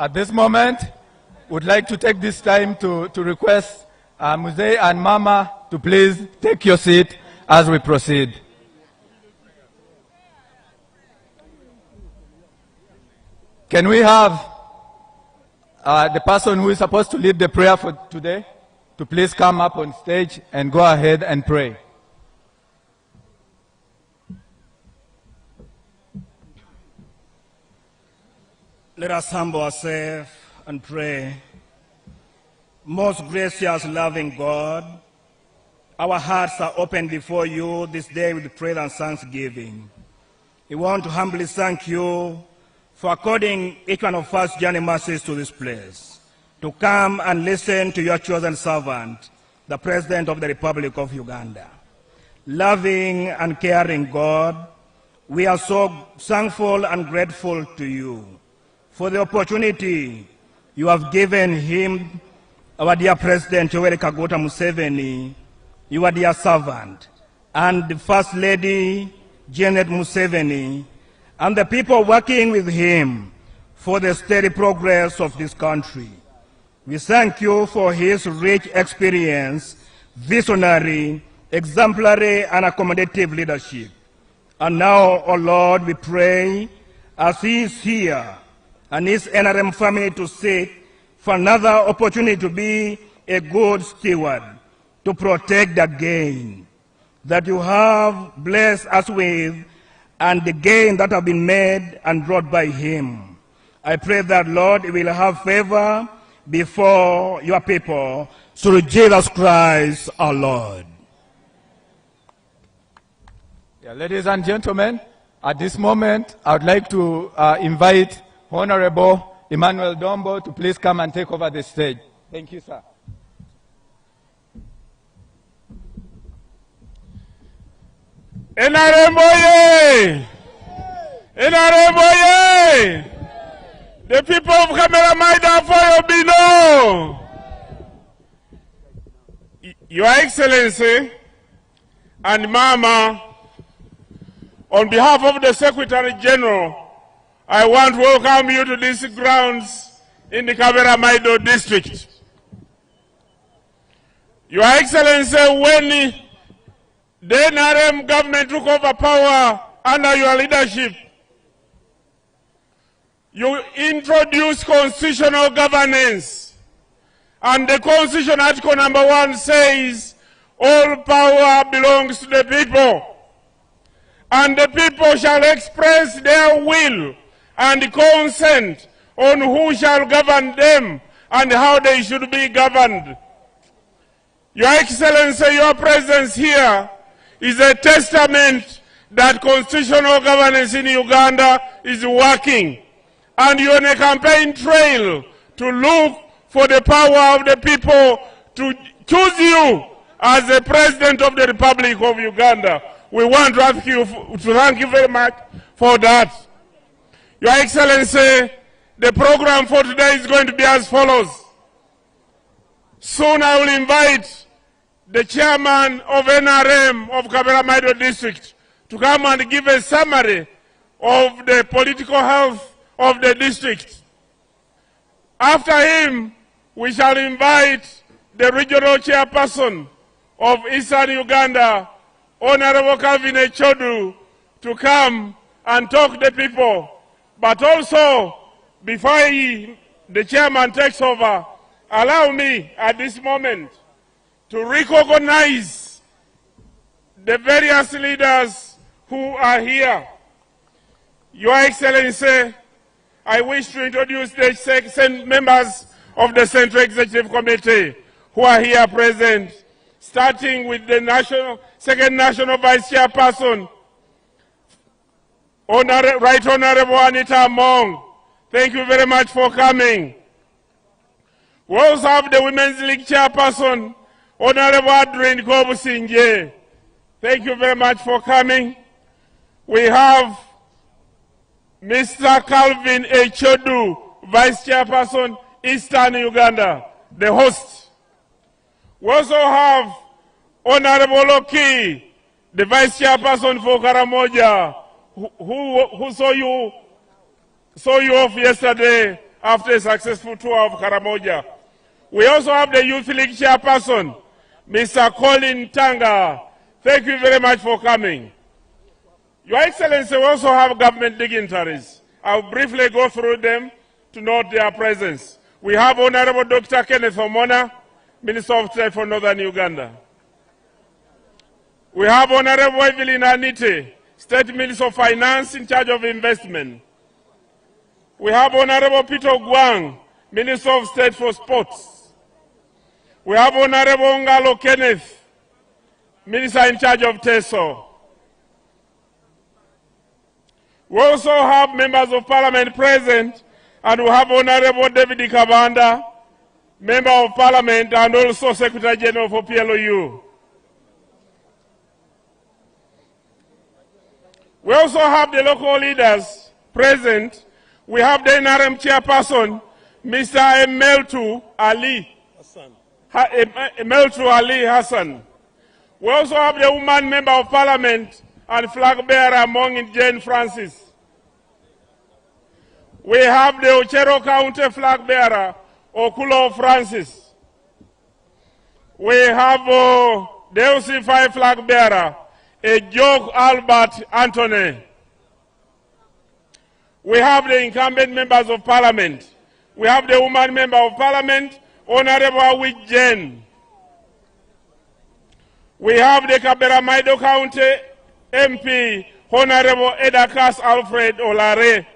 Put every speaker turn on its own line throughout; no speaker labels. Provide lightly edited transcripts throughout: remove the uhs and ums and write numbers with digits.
At this moment, would like to take this time to request Museveni and Mama to please take your seat as we proceed. Can we have the person who is supposed to lead the prayer for today to please come up on stage and go ahead and pray?
Let us humble ourselves and pray. Most gracious, loving God, our hearts are open before you this day with praise and thanksgiving. We want to humbly thank you for according each one of us journey mercies to this place, to come and listen to your chosen servant, the President of the Republic of Uganda. Loving and caring God, we are so thankful and grateful to you for the opportunity you have given him, our dear President Yoweri Kaguta Museveni, your dear servant, and the First Lady Janet Museveni, and the people working with him for the steady progress of this country. We thank you for his rich experience, visionary, exemplary, and accommodative leadership. And now, O Lord, we pray as he is here and his NRM family to seek for another opportunity to be a good steward, to protect the gain that you have blessed us with and the gain that have been made and brought by him. I pray that, Lord, you will have favor before your people through Jesus Christ our Lord.
Yeah, ladies and gentlemen, at this moment, I would like to invite Honorable Emmanuel Dombo to please come and take over the stage. Thank you, sir.
Enaremboye! Enaremboye! The people of Kaberamaido for below. Your Excellency and Mama, on behalf of the Secretary General, I want to welcome you to these grounds in the Kaberamaido district. Your Excellency, when the NRM government took over power under your leadership, you introduced constitutional governance. And the Constitution Article number 1 says, all power belongs to the people. And the people shall express their will and consent on who shall govern them and how they should be governed. Your Excellency, your presence here is a testament that constitutional governance in Uganda is working. And you're on a campaign trail to look for the power of the people to choose you as the President of the Republic of Uganda. We want to ask you to thank you very much for that. Your Excellency, the program for today is going to be as follows. Soon I will invite the chairman of NRM of Kaberamaido district to come and give a summary of the political health of the district. After him, we shall invite the regional chairperson of Eastern Uganda, Honorable Calvin Chodu, to come and talk to the people. But also, before the chairman takes over, allow me at this moment to recognize the various leaders who are here. Your Excellency, I wish to introduce the members of the Central Executive Committee who are here present, starting with the Second National Vice Chairperson, Right Honorable Anita Among. Thank you very much for coming. We also have the Women's League Chairperson, Honorable Adrian Kobusinje. Thank you very much for coming. We have Mr. Calvin Chodu, Vice Chairperson, Eastern Uganda, the host. We also have Honorable Oki, the Vice Chairperson for Karamoja, who saw you off yesterday after a successful tour of Karamoja. We also have the Youth League chairperson, Mr. Colin Tanga. Thank you very much for coming. Your Excellency, we also have government dignitaries. I'll briefly go through them to note their presence. We have Honorable Dr. Kenneth Omona, Minister of State for Northern Uganda. We have Honorable Evelyn Anite, State Minister of Finance in charge of investment. We have Honorable Peter Guang, Minister of State for Sports. We have Honorable Ngalo Kenneth, Minister in charge of TESO. We also have members of Parliament present, and we have Honorable David Kabanda, Member of Parliament and also Secretary General for PLOU. We also have the local leaders present. We have the NRM chairperson, Mr. Emeltu Ali Hassan. We also have the woman member of Parliament and flag bearer among Jane Francis. We have the Ochero County flag bearer, Okulo Francis. We have the LC5 flag bearer, Ejog Albert Anthony. We have the incumbent members of Parliament. We have the woman member of Parliament, Honorable Awit Jane. We have the Kaberamaido County MP, Honorable Edakas Alfred Olare.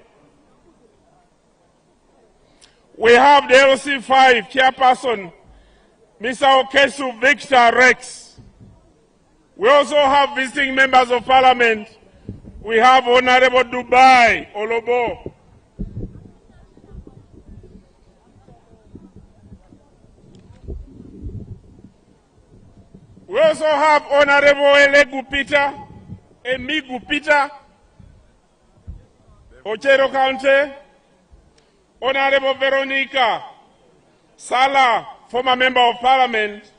We have the LC5 chairperson, Mr. Okesu Victor Rex. We also have visiting members of Parliament. We have Honorable Dubai Olobo. We also have Honorable Elegu Peter, Emigu Peter, Ochero County. Honorable Veronica Sala, former Member of Parliament.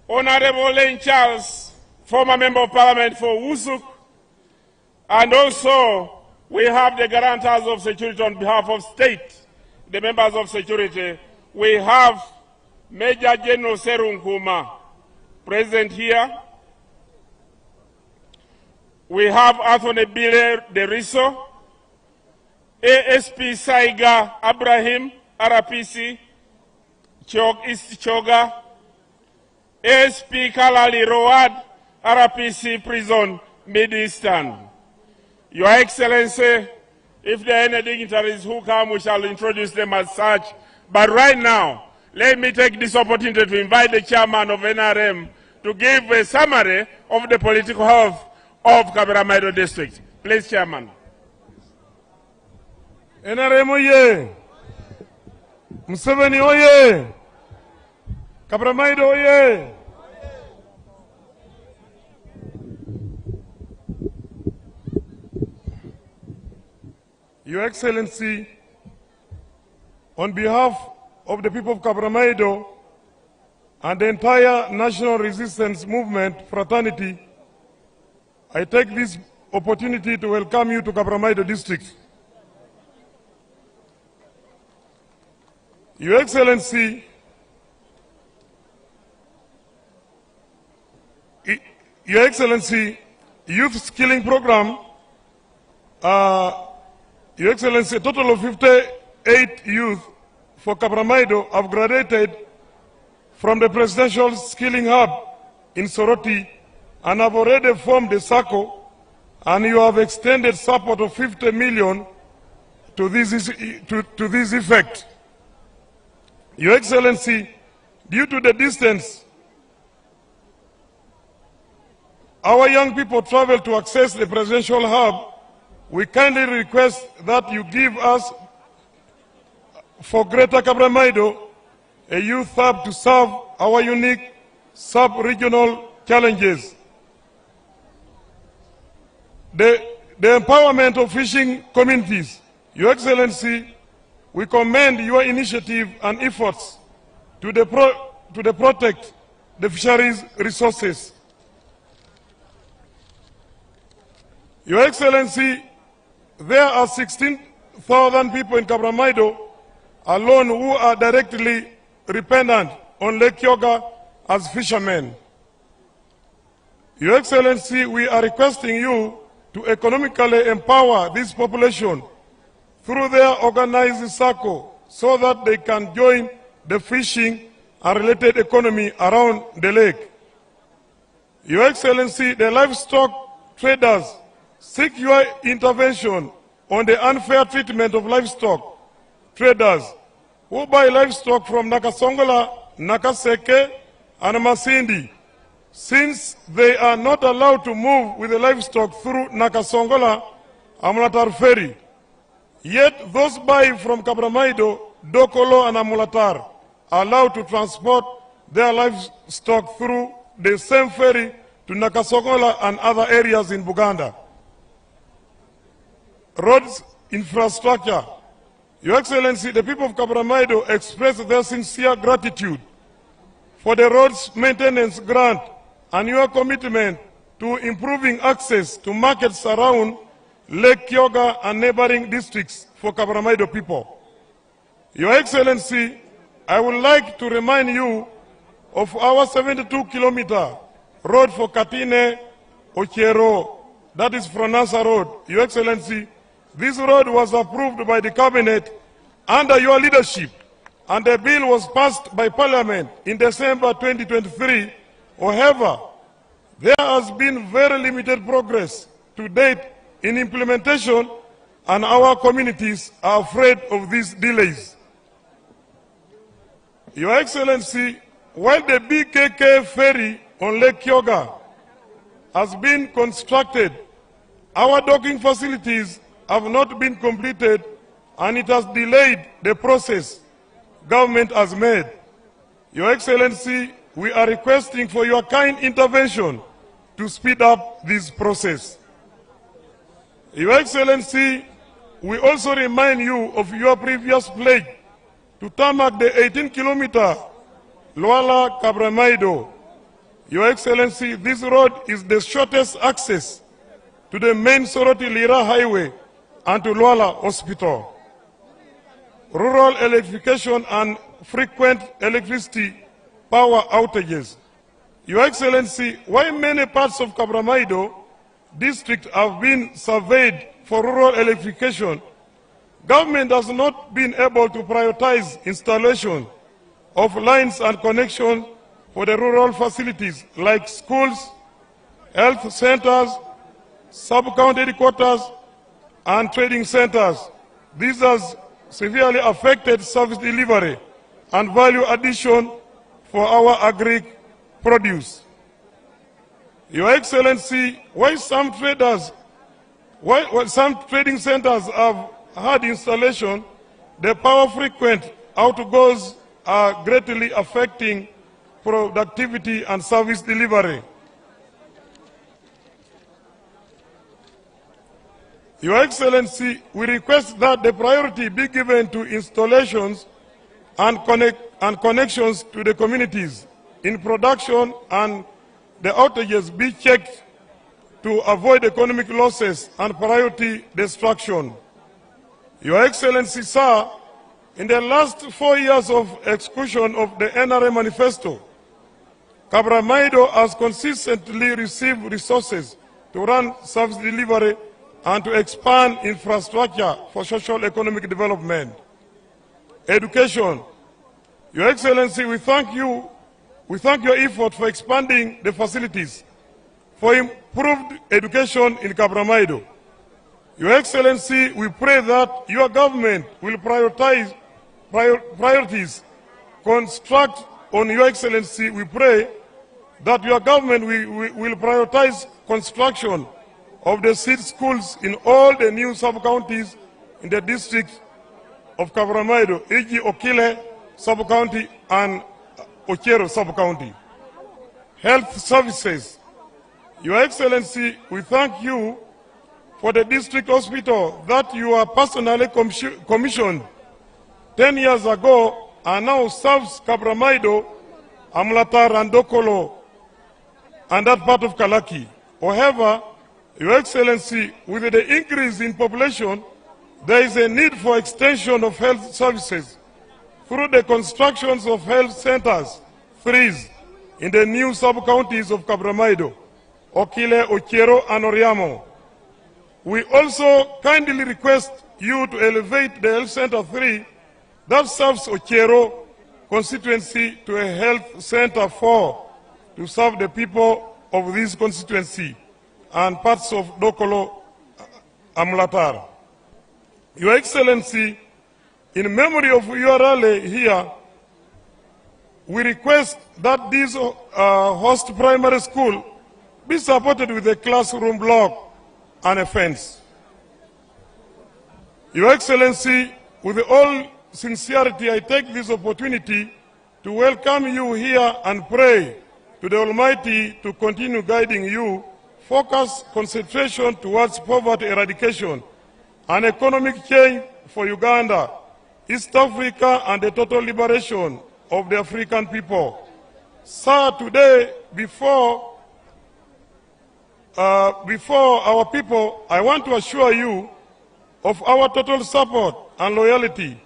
Honorable Lane Charles, former Member of Parliament for Wusuk. And also, we have the guarantors of security on behalf of state, the members of security. We have Major General Serunkuma present here. We have Anthony Bile Deriso, ASP Saiga Abraham, RPC, East Choga, ASP Kalali Road, RPC Prison, Mid-Eastern. Your Excellency, if there are any dignitaries who come, we shall introduce them as such. But right now, let me take this opportunity to invite the chairman of NRM to give a summary of the political health of Kaberamaido district. Please, Chairman.
NRM oye! Museveni oye! Kaberamaido oye! Your Excellency, on behalf of the people of Kaberamaido and the entire national resistance movement fraternity, I take this opportunity to welcome you to Kaberamaido district. Your Excellency, youth skilling program, Your Excellency, a total of 58 youth for Kaberamaido have graduated from the Presidential Skilling Hub in Soroti and have already formed a circle, and you have extended support of 50 million to this effect. Your Excellency, due to the distance our young people travel to access the Presidential Hub, we kindly request that you give us, for Greater Kaberamaido, a youth hub to serve our unique sub-regional challenges. The empowerment of fishing communities. Your Excellency, we commend your initiative and efforts to protect the fisheries resources. Your Excellency, there are 16,000 people in Kaberamaido alone who are directly dependent on Lake Kyoga as fishermen. Your Excellency, we are requesting you to economically empower this population through their organized circle so that they can join the fishing and related economy around the lake. Your Excellency, the livestock traders seek your intervention on the unfair treatment of livestock traders who buy livestock from Nakasongola, Nakaseke, and Masindi, since they are not allowed to move with the livestock through Nakasongola Amulatar ferry. Yet those buying from Kaberamaido, Dokolo, and Amulatar are allowed to transport their livestock through the same ferry to Nakasongola and other areas in Buganda. Roads infrastructure. Your Excellency, the people of Kaberamaido express their sincere gratitude for the roads maintenance grant and your commitment to improving access to markets around Lake Kyoga and neighboring districts for Kaberamaido people. Your Excellency, I would like to remind you of our 72-kilometer road for Katine Ochero, that is Fronasa Road. Your Excellency, this road was approved by the Cabinet under your leadership, and the bill was passed by Parliament in December 2023. However, there has been very limited progress to date in implementation, and our communities are afraid of these delays. Your Excellency, while the BKK ferry on Lake Kyoga has been constructed, our docking facilities have not been completed, and it has delayed the process government has made. Your Excellency, we are requesting for your kind intervention to speed up this process. Your Excellency, we also remind you of your previous pledge to tarmac the 18-kilometer Luala Kaberamaido. Your Excellency, this road is the shortest access to the main Soroti-Lira highway and to Luala Hospital. Rural electrification and frequent electricity power outages. Your Excellency, while many parts of Kaberamaido district have been surveyed for rural electrification, government has not been able to prioritize installation of lines and connection for the rural facilities like schools, health centers, sub-county headquarters, and trading centers. This has severely affected service delivery and value addition for our agri-produce. Your Excellency, while some trading centers have had installation, the power frequent outgoes are greatly affecting productivity and service delivery. Your Excellency, we request that the priority be given to installations and connections to the communities in production, and the outages be checked to avoid economic losses and priority destruction. Your Excellency, sir, in the last 4 years of execution of the NRA manifesto, Kaberamaido has consistently received resources to run service delivery and to expand infrastructure for social economic development. Education. Your Excellency, we thank your effort for expanding the facilities for improved education in Kaberamaido. Your Excellency, we pray that your government will priorities construct on Your Excellency. We pray that your government will prioritize construction of the seed schools in all the new sub-counties in the district of Kaberamaido, e.g. Okile sub-county and Ochero sub-county. Health services. Your Excellency, we thank you for the district hospital that you are personally commissioned 10 years ago and now serves Kaberamaido, Amulatar, and Dokolo, and that part of Kalaki. However, Your Excellency, with the increase in population, there is a need for extension of health services through the constructions of health centers, 3 in the new sub-counties of Kaberamaido, Okile, Ochiero, and Oriamo. We also kindly request you to elevate the health center 3 that serves Ochiero constituency to a health center 4 to serve the people of this constituency and parts of Dokolo, Amulatar. Your Excellency, in memory of your rally here, we request that this host primary school be supported with a classroom block and a fence. Your Excellency, with all sincerity, I take this opportunity to welcome you here and pray to the Almighty to continue guiding you, focus concentration towards poverty eradication and economic change for Uganda, East Africa, and the total liberation of the African people. Sir, today, before our people, I want to assure you of our total support and loyalty,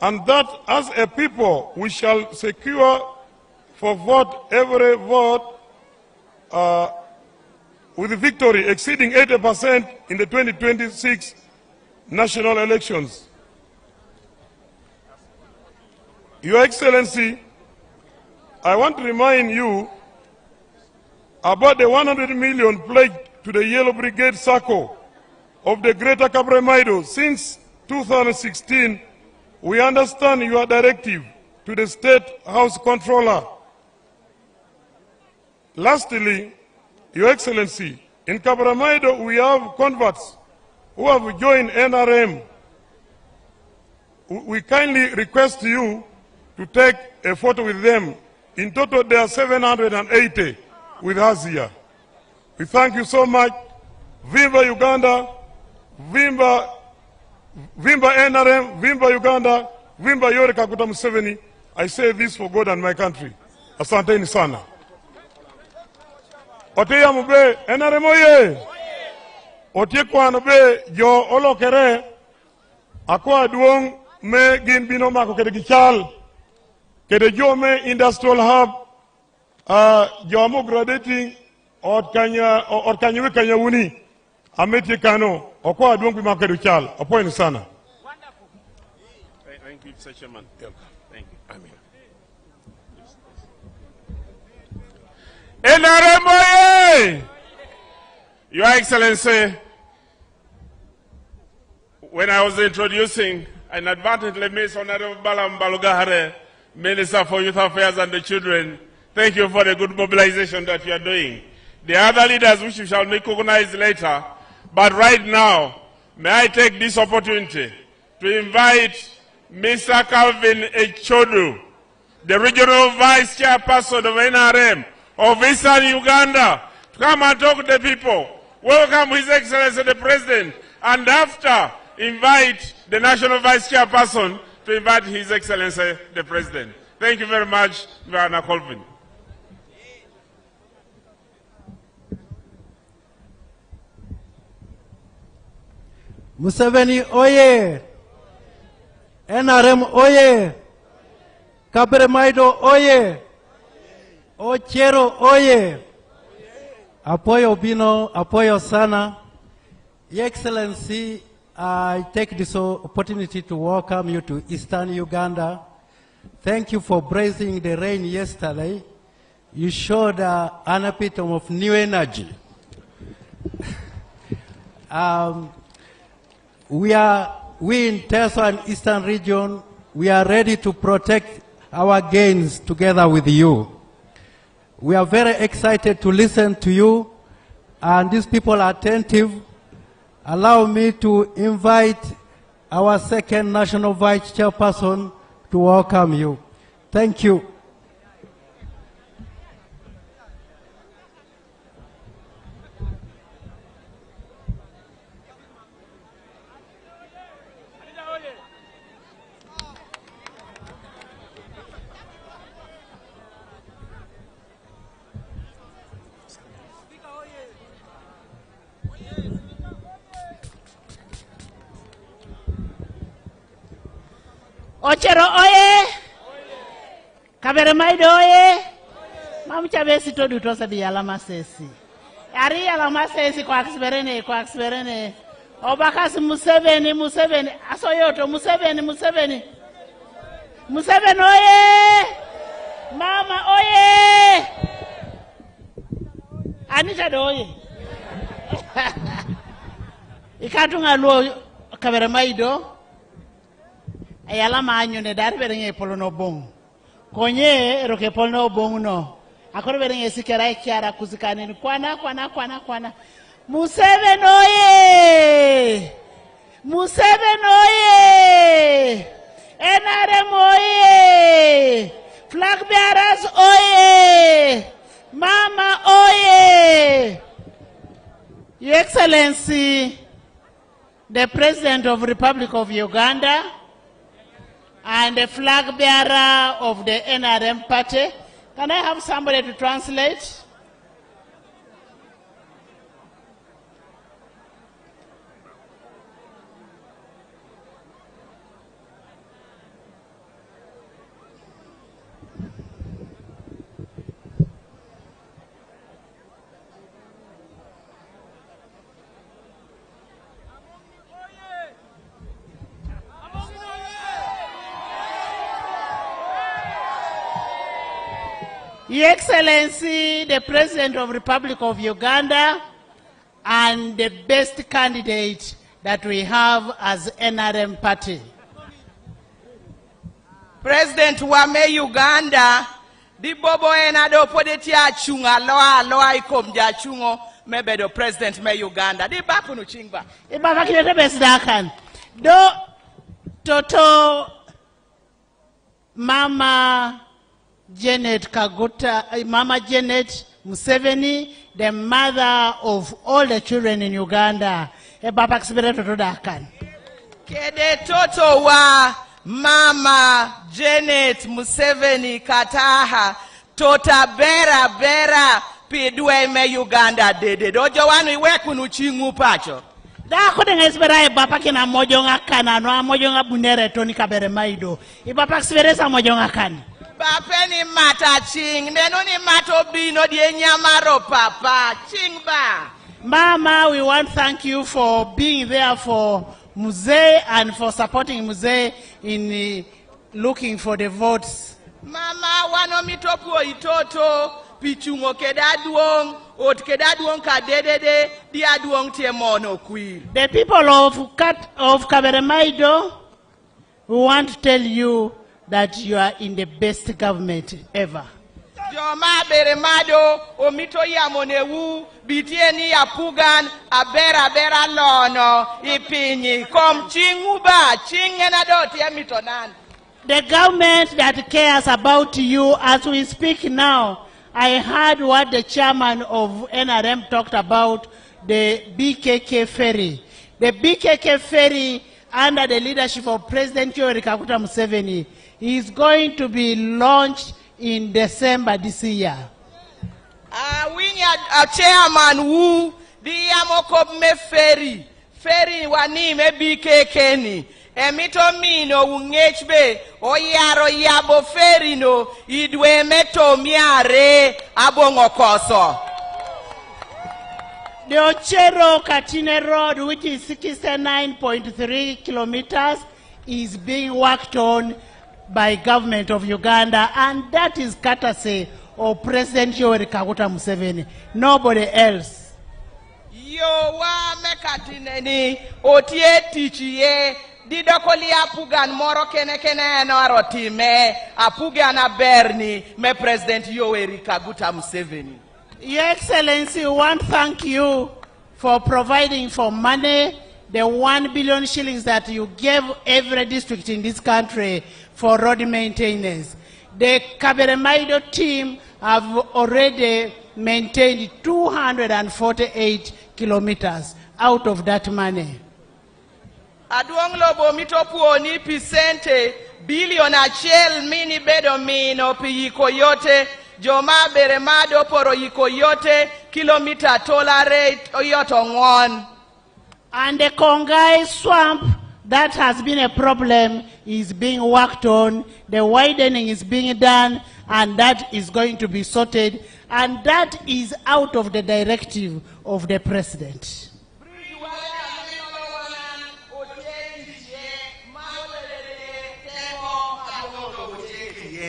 and that as a people we shall secure for vote every vote with victory exceeding 80% in the 2026 national elections. Your Excellency, I want to remind you about the 100 million pledged to the Yellow Brigade Circle of the Greater Kaberamaido since 2016. We understand your directive to the State House Controller. Lastly, Your Excellency, in Kaberamaido we have converts who have joined NRM. We kindly request you to take a photo with them. In total, there are 780 with us here. We thank you so much. Vimba Uganda, Vimba NRM, Vimba Uganda, Vimba Yoweri Kaguta Museveni. I say this for God and my country. Asanteni sana. Oteya mube NRM oye. Otie kwano be jo olokere akwa duong me gin bino mako kede gichal kede jo me industrial hub jo amu graduating or kanya wuni ameti kano okwa duong bi mako kede gichal opoini sana.
Thank you, Mr. Chairman. Thank you. Amen. NRM, Your Excellency, when I was introducing, I inadvertently missed Honorable Balam Balugahare, Minister for Youth Affairs and the Children. Thank you for the good mobilization that you are doing. The other leaders which we shall recognize later, but right now, may I take this opportunity to invite Mr. Calvin Echodu, the Regional Vice Chairperson of NRM of Eastern Uganda, to come and talk to the people. Welcome His Excellency the President, and after, invite the National Vice Chairperson to invite His Excellency the President. Thank you very much, Governor Colvin.
Museveni oye! NRM oye! Kaberamaido oye! Ochiero oye! Apoyo bino, apoyo sana. Your Excellency, I take this opportunity to welcome you to Eastern Uganda. Thank you for braving the rain yesterday. You showed an epitome of new energy. We in Teso and Eastern region, we are ready to protect our gains together with you. We are very excited to listen to you, and these people are attentive. Allow me to invite our second National Vice Chairperson to welcome you. Thank you.
Ochero oye. Kaberamaido oye. Mamchabesi to duto sabi alama sesi. Ari alama sesi kwa kisberene. Obakas Museveni. Asoyoto Museveni. Museveni oye. Mama oye. Anita oye. Ikatunga lo Kaberamaido. Ayala manyo ne dar berenge polono bong. Konye roke polono bong no. Akoro berenge sikera kiara kuzikane kwana. Museveni oye. NRM oye. Flag bearers oye. Mama oye. Your Excellency, the President of the Republic of Uganda and the flag bearer of the NRM party. Can I have somebody to translate? Your Excellency, the President of the Republic of Uganda and the best candidate that we have as NRM party.
President wame Uganda, di bobo enado podeti achunga loa ikomja chungo mebedo President me Uganda. Di bapu no chingba.
Ibaba kilete besdakan. Do Toto Mama Janet Museveni, the mother of all the children in Uganda.
Kede toto wa Mama Janet Museveni kataha tota bera pidwe me Uganda dede. Dojo wanu iwe kunu chingu pacho.
Da ko de ngesbera e baba kina mojonga kana no mojonga bunere Tony Kaberamaido. E baba sfere sa mojonga kana.
Bapeni mata ching, nenoni mato bino die nyamaro papa, ching ba.
Mama, we want to thank you for being there for Musee and for supporting Musee in looking for the votes.
Mama, wano mitopo itoto, pichungo kedaduong, ot kedaduong kadedede, diaduong tiemono kui.
The people of Kaberamaido, we want to tell you that you are in the best government ever.
Joma beremado omito ya monewu bitieni ya pugan abera lono ipinyi kom chinguba chingena doti ya mitonan.
The government that cares about you as we speak now. I heard what the chairman of NRM talked about, the BKK ferry. The BKK ferry under the leadership of President Yoweri Kaguta Museveni is going to be launched in December this year.
We need a chairman who diamoko me ferry wani me BKK ni emito mino ungechbe oyaro yabo ferry no idwe meto miare abongokoso.
The Ochero Katine Road, which is 69.3 kilometers, is being worked on by government of Uganda, and that is courtesy of President Yoweri Kaguta Museveni. Nobody else.
Yo wa mekatine ni otie tichiye didokoli apugan moro kene no arotime apugan aberni me President Yoweri Kaguta Museveni.
Your Excellency, we want to thank you for providing for money, the 1 billion shillings that you gave every district in this country for road maintenance. The Kaberamaido team have already maintained 248 kilometers out of that money.
Aduong lobo mitopuo ni pisente bilion achiel mini bedo mino piyiko yote joma beremado poro yiko yote kilomita tolerate oyoto ngon.
And the Kongai swamp that has been a problem is being worked on, the widening is being done, and that is going to be sorted, and that is out of the directive of the president.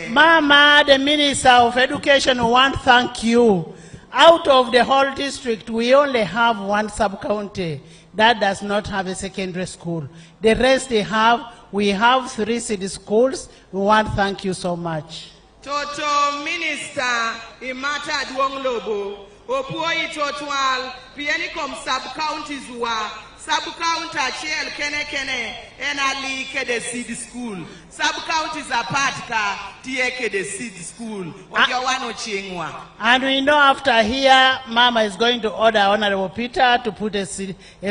Mama, the Minister of Education, want to thank you. Out of the whole district, we only have one sub-county that does not have a secondary school. The rest we have 3 city schools. We want to thank you so much.
Toto Minister Imata Duonglobo, Opoi Totual, Pienicom sub-counties wa sub-county Chel Kene, Enali Kede Seed School. Sub-counties are Patka, Tieke the Seed School, Okiawano Chingwa.
And we know after here, Mama is going to order Honorable Peter to put a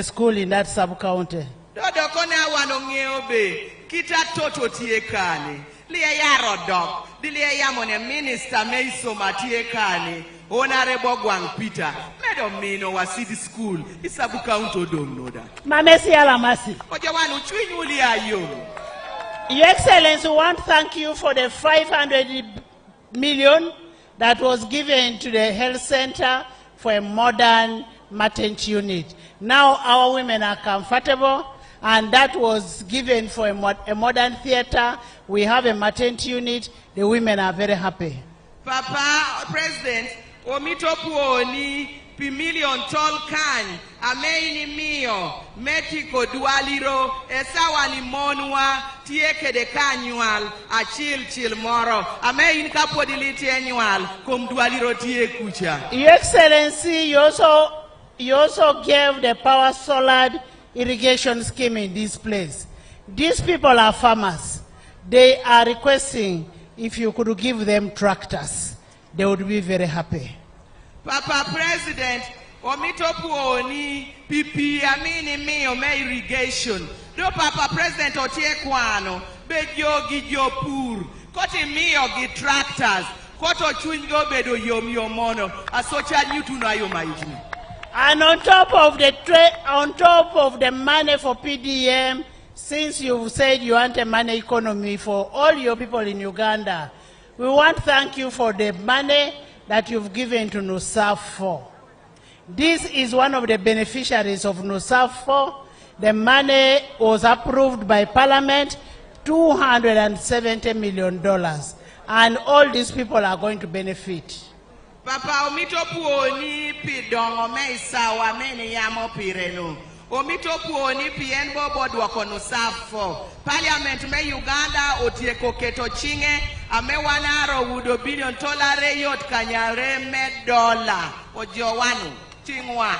school in that sub-county.
Dodo Kona Wanongiobe, Kita Toto Tiekani, Lia Yarodok, Dilia Yamone Minister Meiso Matiekani, Honorable Gwang Peter, Madam Mino was City School, it's sub-county don't know that.
Mamesi Alamasi.
Okiawano Chwinulia Yo.
Your Excellency, we want to thank you for the 500 million that was given to the health center for a modern maternity unit. Now our women are comfortable, and that was given for a modern theater. We have a maternity unit. The women are very happy.
Papa, President, Omitopuoni, P1 tall can, Ameini mio, Metiko dualiro, Esawani monua, Tieke de canual, a chill moro, Amein capodility annual, cum dualiro tie kucha.
Your Excellency, you also gave the power solar irrigation scheme in this place. These people are farmers. They are requesting if you could give them tractors. They would be very happy.
Papa President, Omitopuoni, Pipi, Amini mio, me irrigation. Do Papa President Otiekwano, Bejo Gijo Pur, Koti mio gi tractors, Koto Chungo Bedo Yomio Mono, Asocha Newtuna Yomaiji.
And on top of the money for PDM, since you said you want a money economy for all your people in Uganda, we want to thank you for the money that you've given to NUSAF 4. This is one of the beneficiaries of NUSAF 4. The money was approved by Parliament, $270 million. And all these people are going to benefit.
Papa Omitopuoni Pidongo Meisawa Meni Yamo Pireno. Omitopuoni Pienbo Bodwako NUSAF 4. Parliament me Uganda Otieko Keto Chinge. Amewanaro wudo billion $1 yot kanyare $1 ojowanu tingwa.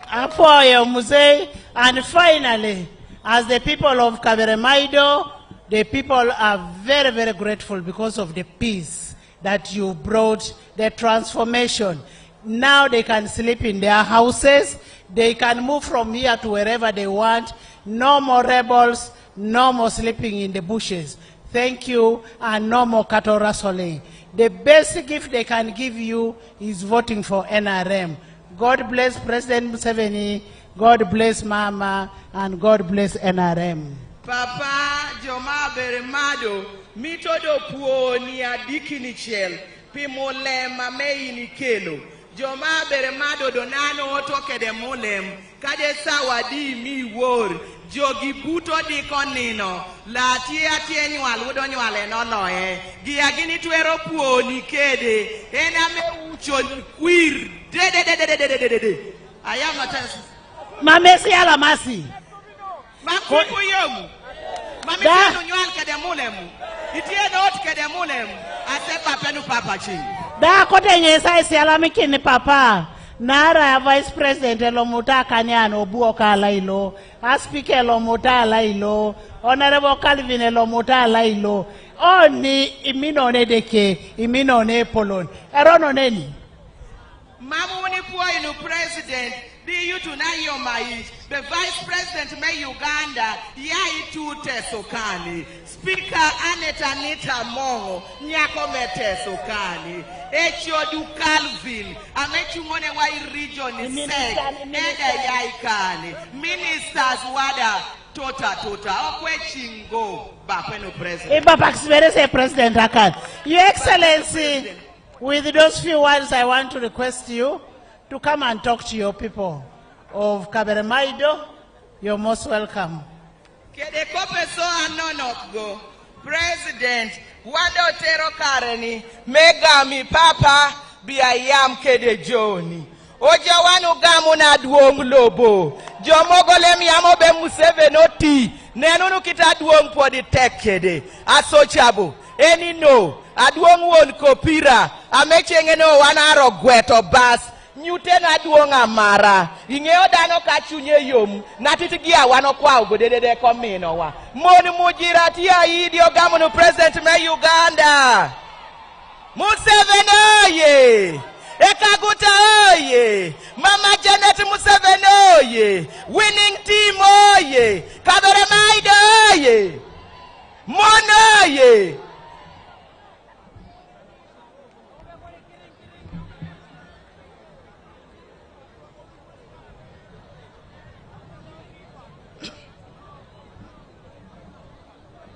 Apoyo Museveni, and finally, as the people of Kaberamaido, the people are very, very grateful because of the peace that you brought, the transformation. Now they can sleep in their houses. They can move from here to wherever they want. No more rebels, no more sleeping in the bushes. Thank you, and no more cattle rustling. The best gift they can give you is voting for NRM. God bless President Museveni, God bless Mama, and God bless NRM.
Papa Joma Beremado, Mitodo Puo ni adikini chel, Pimole Mamei ni kelo. Joma Beremado donano otoke de molem, Kade sawadi mi wor. Jogi buto di konino la tia nyual wudo nyual eno loe gia gini tuero puo ni kede ena me ucho queer de I am not
Mamesi Alamasi
Makuku yomu Mami nyual kede mulemu itie not kede mulemu ase papa nu papa chi
da kote nyesa isi alamiki ni papa Nara ya Vice President Elomuta Kanyano Buoka Lailo, Speaker Elomuta Lailo, Honorable Calvin Elomuta Lailo, Oni Iminone Deke, Iminone Polon, Erononeni.
Mamu ni President, di yutu na yo mai the vice president me Uganda yai tute sokani speaker Aneta Mongo nyako mete sokani Echiodu Calvin amechungone wa region sek eda yai kani ministers wada tota okwechingo bakweno president
President Akan. Your Excellency, with those few words, I want to request you to come and talk to your people of Kaberamaido. You're most welcome.
Kede kope so anonok go. President, wado tero kareni, mega mi papa, biayam kede joni. Oja wanu gamu na duong lobo. Jomogole mi amobe Museveni oti. Nenunu kita duong po di tekede. Asochabo. Eni no. Aduong won kopira. Amechenge no wana rogweto bas. Nyute na duong amara. Ingeo dano kachunye yom. Natitigia wano kwa ugodede komino wa. Moni mujirati ya idio gamu no president me Uganda. Museveni oye. Ekaguta oye, Mama Janet Museveni oye, winning team oye, Kaberamaido oye, Mono oye.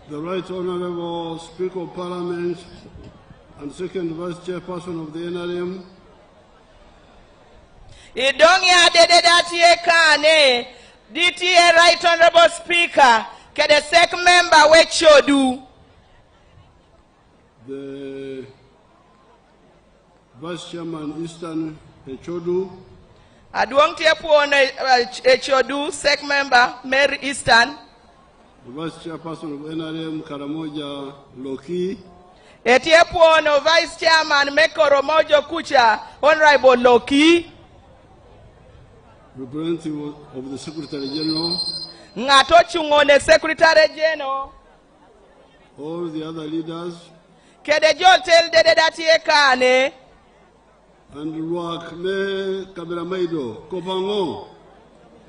The Right Honorable Speaker of Parliament and Second Vice Chairperson of the NRM,
Idongi adededatie kane, DTA Right Honorable Speaker, kede sec member wechodu.
the Vice Chairman Eastern Echodu,
Aduong tiepuone echodu, sec member Mary Eastern.
the Vice Chairperson of NRM Karamoja Loki,
Etiepuone Vice Chairman Mekoro Mojo Kucha, Honorable Loki.
representative of the Secretary General,
Ngato chungone Secretary General.
all the other leaders,
Kede jotel dededatie kane.
and Ruak Me Kaberamaido, Kopango,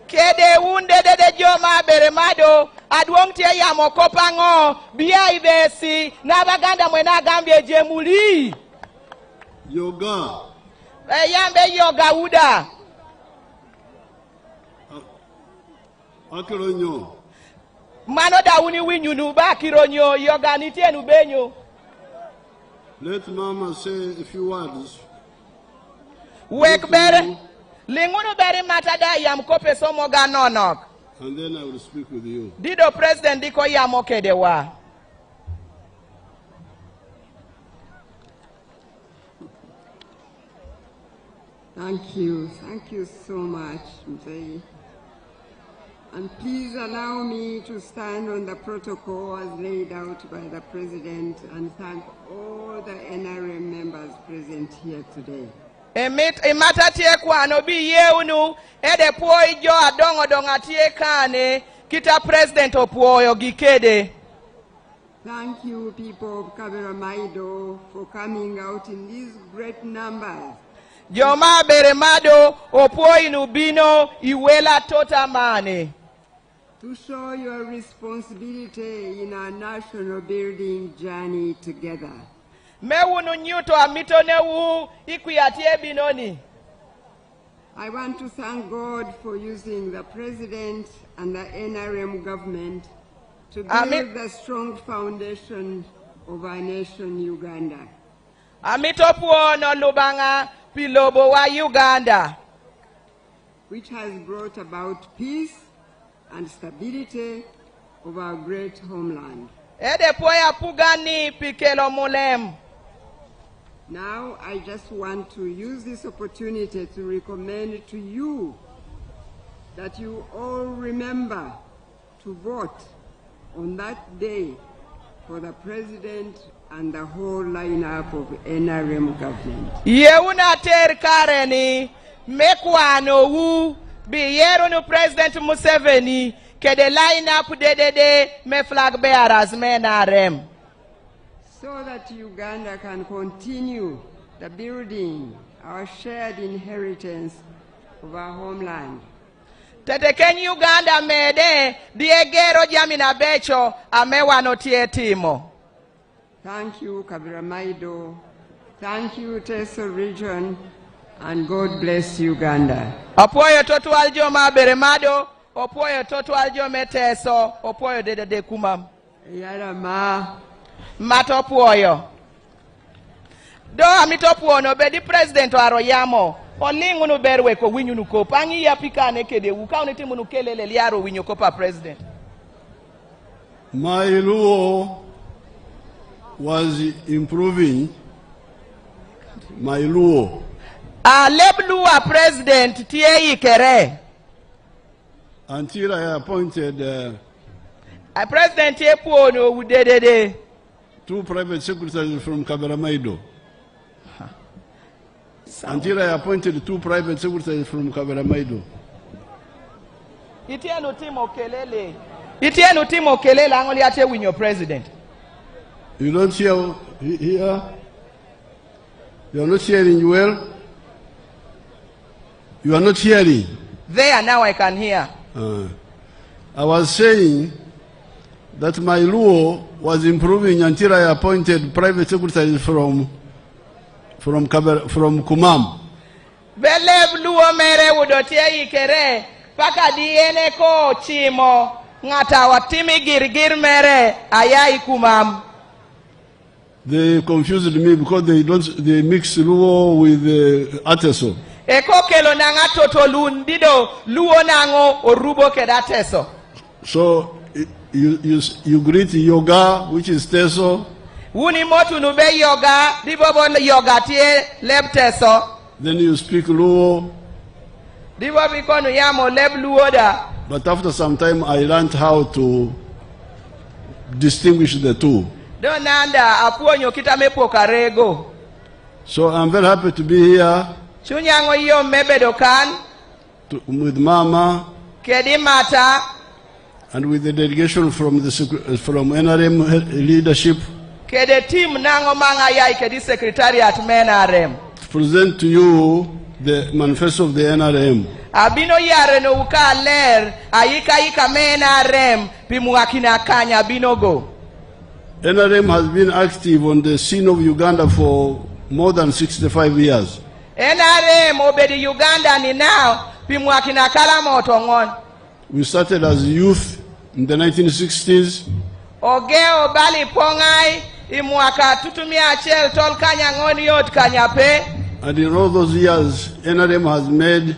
Kede unde dede joma beremado. Aduong tie yamo kopango. Bia ibesi. Nabaganda mwena gambie jemuli.
Yoga,
Yambe yoga uda.
Akironyo,
Mano da uni winyunu ba kironyo. Yoga nitie nubenyo.
let Mama say a few words.
Wek bere. Lingunu bere matada yam kope somo ganonok.
And then I will speak with you.
Dido president diko yamo kedewa.
Thank you so much, Mzee. And please allow me to stand on the protocol as laid out by the President and thank all the NRM members present here today.
Imata tie kwano bi yeunu ede puoi jo adongo donga tie kane kita president opuoyo gikede.
Thank you, people of Kaberamaido, for coming out in these great numbers.
Joma beremado opuoi nubino iwela tota mane.
To show your responsibility in our national building journey together.
Mewunu nyuto amitonewu ikuyatie binoni.
I want to thank God for using the President and the NRM government to build the strong foundation of our nation, Uganda.
Amitopuono lubanga pilobo wa Uganda,
which has brought about peace and stability of our great homeland.
Ede poya pugani pikelo mulem.
Now, I just want to use this opportunity to recommend to you that you all remember to vote on that day for the President and the whole lineup of NRM government.
Yeuna ter kareni mekwano wu biyero no President Museveni kede lineup de me flag bearers NRM.
So that Uganda can continue the building our shared inheritance of our homeland.
Tete Kenya Uganda mede diegero jamina becho amewano tie timo.
Thank you, Kaberamaido. Thank you, Teso Region, and God bless Uganda.
Opoyo totu aljo ma Kaberamaido, opoyo totu aljo meteso, opoyo de kumam.
Yara ma.
Mato puoyo. Do amito puono be di president aroyamo. Olingu no berwe ko winyu no ko pangi ya pikane kede wuka onetimu no kelele liaro winyu ko pa president.
My Luo was improving. My Luo.
Lebluwa president tie ikere.
Until I appointed
A president tie puono udedede.
2 private secretaries from Kaberamaido. Until I appointed 2 private secretaries from Kaberamaido.
Itienu timo kelele. Itienu timo kelele angoli ate win your president.
You don't hear here? You are not hearing well? You are not hearing?
There now I can hear.
I was saying that my Luo was improving until I appointed private secretaries from Kumam.
Beleb luo mere udotie ikere paka diene ko chimo ngata watimi girgir mere ayai Kumam.
They confused me because they mix Luo with Ateso.
Eko kelo nanga totolun dido luo nango orubo kedateso.
So you greet yoga, which is Teso.
Wuni motu nube yoga, dibobo yoga tie leb teso.
Then you speak Luo.
Dibobo ikonu yamo leb luo da.
But after some time, I learned how to distinguish the two.
Donanda apuonyo kitame pokarego.
So I'm very happy to be here.
Chunyango iyo mebedo kan.
With Mama.
Kedimata.
And with the delegation from NRM leadership.
Kede team nango manga yai kedi secretariat NRM.
To present to you the manifesto of the NRM.
Abino yare no uka ler ayika NRM pimuakina kanya abino go.
NRM has been active on the scene of Uganda for more than 65 years.
NRM obedi Uganda ni now pimuakina kala motongon.
We started as youth in the 1960s.
Ogeo bali pongai imuaka tutumia achel tol kanya ngoni yot kanya pe.
And in all those years, NRM has made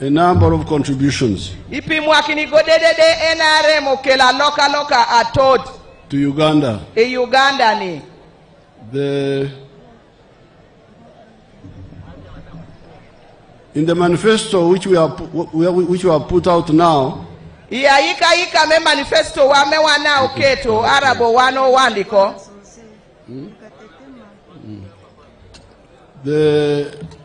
a number of contributions.
Ipi muakini godedede NRM okela loka atot.
To Uganda.
Uganda ni.
In the manifesto which we have put out now.
Ika me manifesto wa me wana oketo arabo 101 liko.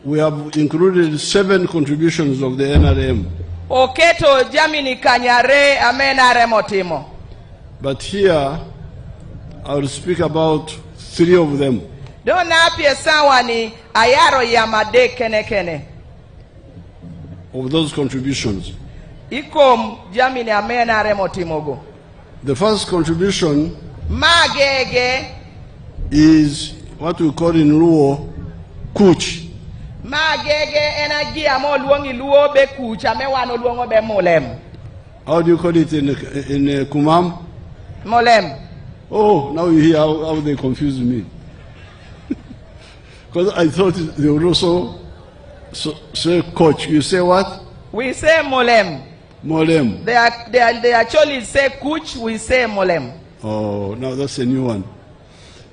We have included 7 contributions of the NRM.
Oketo jamini kanyare amenare motimo.
But here I will speak about 3 of them.
Dona apie sawani ayaro yamade kene.
Of those contributions.
Ikom jamini amenare motimogo.
The first contribution
magege
is what we call in Luo kuch.
Magege energy amo luongi luo be kuch amewano luongo be molem.
How do you call it in Kumam?
Molem.
Oh, now you hear how they confuse me. Because I thought they would also say coach. You say what?
We say molem.
Molem.
They actually say kuch, we say molem.
Oh, now that's a new one.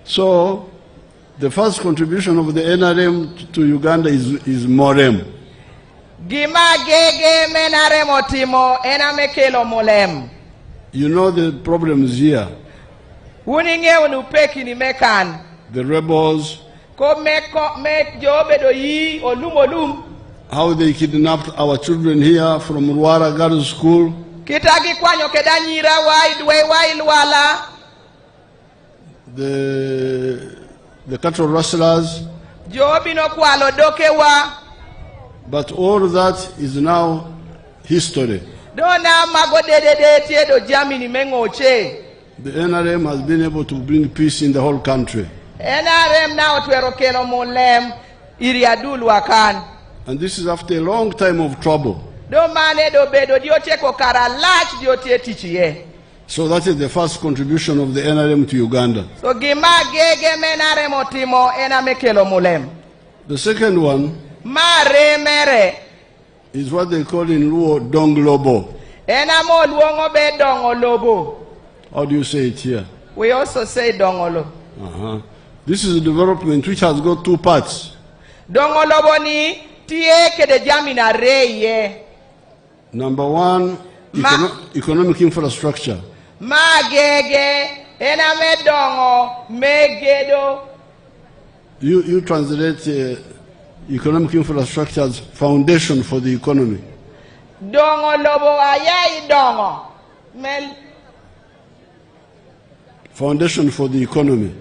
So, the first contribution of the NRM to Uganda is molem.
Gima gege menare motimo enamekelo molem.
You know the problems here.
Uninge unupeki ni mekan.
The rebels.
Ko mek jobedo yi olum.
How they kidnapped our children here from Ruara Girls School.
Kitaki kwanyo kedanyira wailwala.
The cattle rustlers.
Jobi no kwalo dokewa.
But all that is now history.
Dona mago dedede tiedo Germany mengoche.
The NRM has been able to bring peace in the whole country.
NRM now twero kelo molem iriadulu akan.
And this is after a long time of trouble.
Do mane do bedo dioteko kara lach diotie tichie.
So that is the first contribution of the NRM to Uganda.
So gima gege menarem otimo enamekelo molem.
The second one
Mare mere
is what they call in Luo Dong Lobo.
enamo luongo be dongolobo.
How do you say it here?
We also say dongolo.
This is a development which has got two parts.
Dongolobo ni tie kede jamina reye.
Number one, economic infrastructure.
Magege ename dongo megedo.
You translate economic infrastructure as foundation for the economy.
Dongolobo ayai dongo. Mel
Foundation for the economy.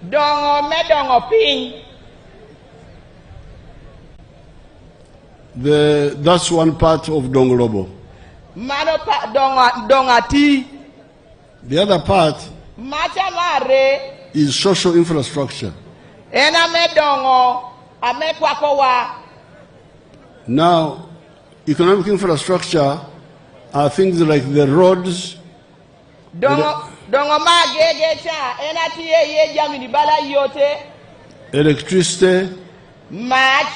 dongo me dongo ping.
That's one part of Dongolobo.
Mano pa dongati.
The other part
Macha mare
is social infrastructure.
ename dongo ame kwakowa.
Now, economic infrastructure are things like the roads,
Dongo magege cha enatie ye jamini bala yote.
electricity,
Match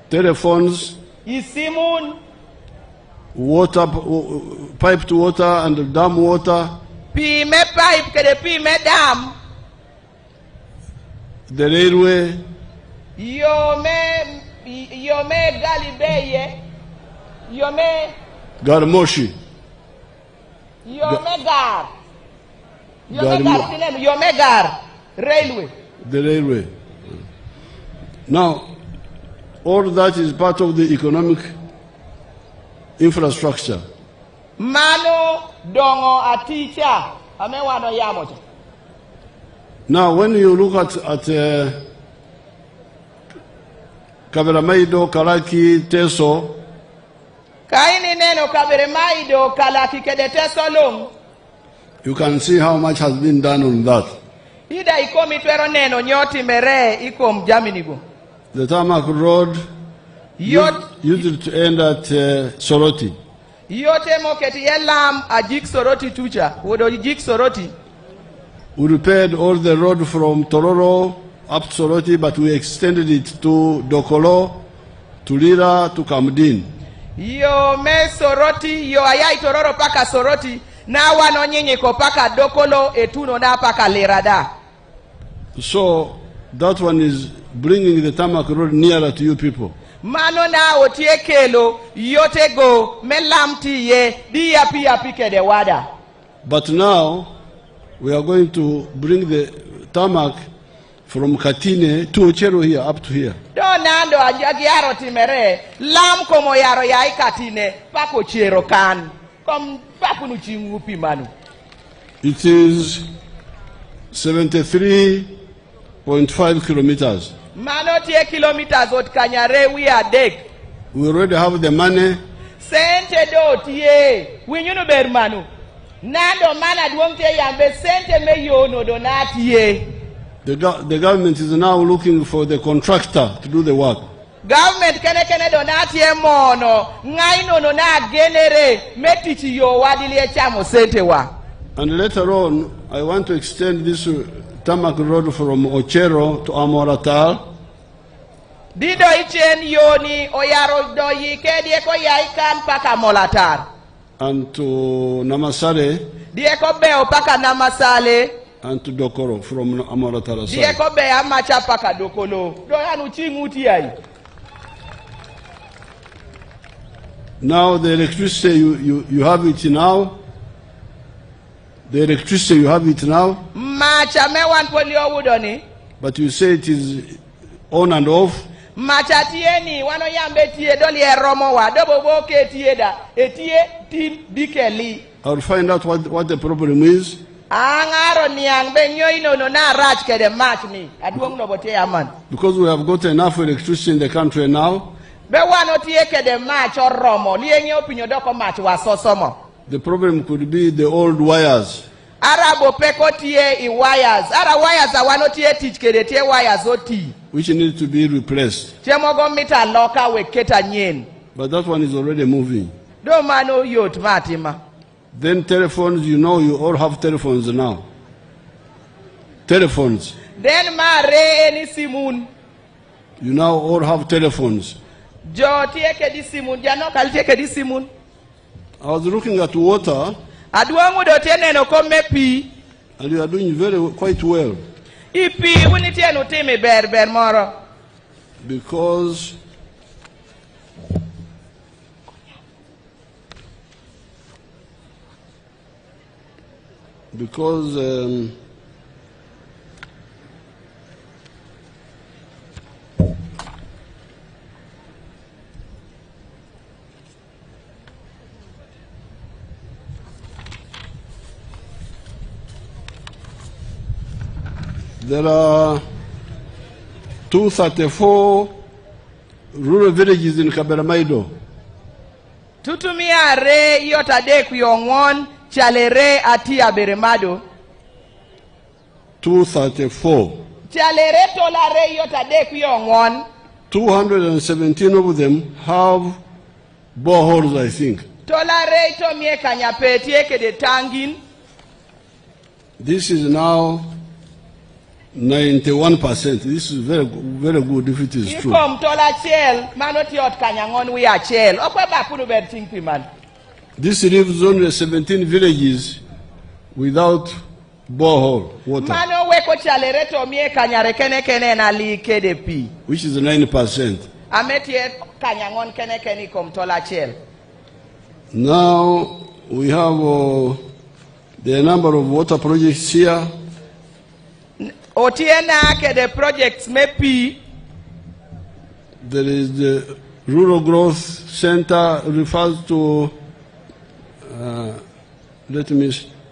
telephones,
isimun
water, piped water and dam water,
pi me pipe kede pi me dam.
the railway,
Yo me galibeye. Yo me
Garmoshi.
gar. Yo me gar. Railway.
The railway. Now, all that is part of the economic infrastructure.
Mano dongo aticha. Ame wano yamocha.
Now, when you look at Kaberamaido, Kalaki, Teso,
Kaini neno Kaberamaido kalaki kede teso long.
you can see how much has been done on that.
Ida ikomi twero neno nyoti mere ikom jaminigo.
The tarmac road used to end at Soroti.
Yote moketi yelam ajik Soroti tucha. Wodo jik Soroti.
We repaired all the road from Tororo up to Soroti, but we extended it to Dokolo, to Lira, to Kamdin.
Yo me Soroti, yo ayai Tororo paka Soroti. Na wano nyinyi ko paka Dokolo etuno na paka Lirada.
So that one is bringing the tarmac road nearer to you people.
Mano na otie kelo yote go melamti ye diya pia pike de wada.
But now we are going to bring the tarmac from Katine to Ochero here, up to here.
Donando ajagiaro timere lam komo yaro yai Katine pako chero kan kom papu nuchingupi manu.
It is 73.5 kilometers.
Mano tie kilometers ot kanyare we are dek.
We already have the money.
Sente do tie winyunu ber manu. Nando mana duomte yambe sente me yono donatie.
The government is now looking for the contractor to do the work.
Government kene donatie mono ngaino no na genere metichi yo wadilie chamo sente wa.
And later on, I want to extend this tarmac road from Ochero to Amoratal.
Dido ichen yoni oyaro do yike ko yaikan paka Molatar.
And to Namasare.
Dieko beo paka Namasale.
And to Dokoro from Amoratal.
Dieko bea macha paka Dokolo. Do yanu chinguti ai.
Now the electricity, you have it now. The electricity, you have it now.
Macha me wan polio wudoni.
But you say it is on and off.
Macha tieni wano yambe tie doli eromo wa dobo boke tie da etie tin dikeli.
I'll find out what the problem is.
Angaro niang be nyoino no na rach kede match ni. Aduong no bote aman.
Because we have got enough electricity in the country now.
Be wano tieke de match or romo. Lienye opinyo doko match wa sosomo.
The problem could be the old wires.
Arabo peko tie I wires. Ara wires awano tie teach kede tie wires oti.
Which need to be replaced.
Chemogo mita loka we keta nyen.
But that one is already moving.
Do mano yot matima.
Then telephones, you know, you all have telephones now. Telephones.
Then ma re eni simun.
You now all have telephones.
Jo tieke di simun. Jano kal tieke di simun.
I was looking at water.
Aduangu do tiene no come pi.
And you are doing quite well.
Ipi wuni tiene timi ber moro.
Because there are 234 rural villages in Kaberamaido.
Tutumia re yotade kuyongwon chalere ati Kaberamaido.
234.
Chalere tolare yotade kuyongwon.
217 of them have boreholes, I think.
Tolare to mie kanyapeti eke de tangin.
This is now 91%. This is very good if it is true.
Ikom tola chel manoti ot kanyangon we are chel. Okwe bakunu bedting piman.
This leaves only 17 villages without borehole water.
Mano weko chalere to mie kanyare kene na li KDP.
Which is 9%.
Ametie kanyangon kene kom tola chel.
Now we have the number of water projects here.
Otiena ke the projects mepi.
There is the Rural Growth Center refers to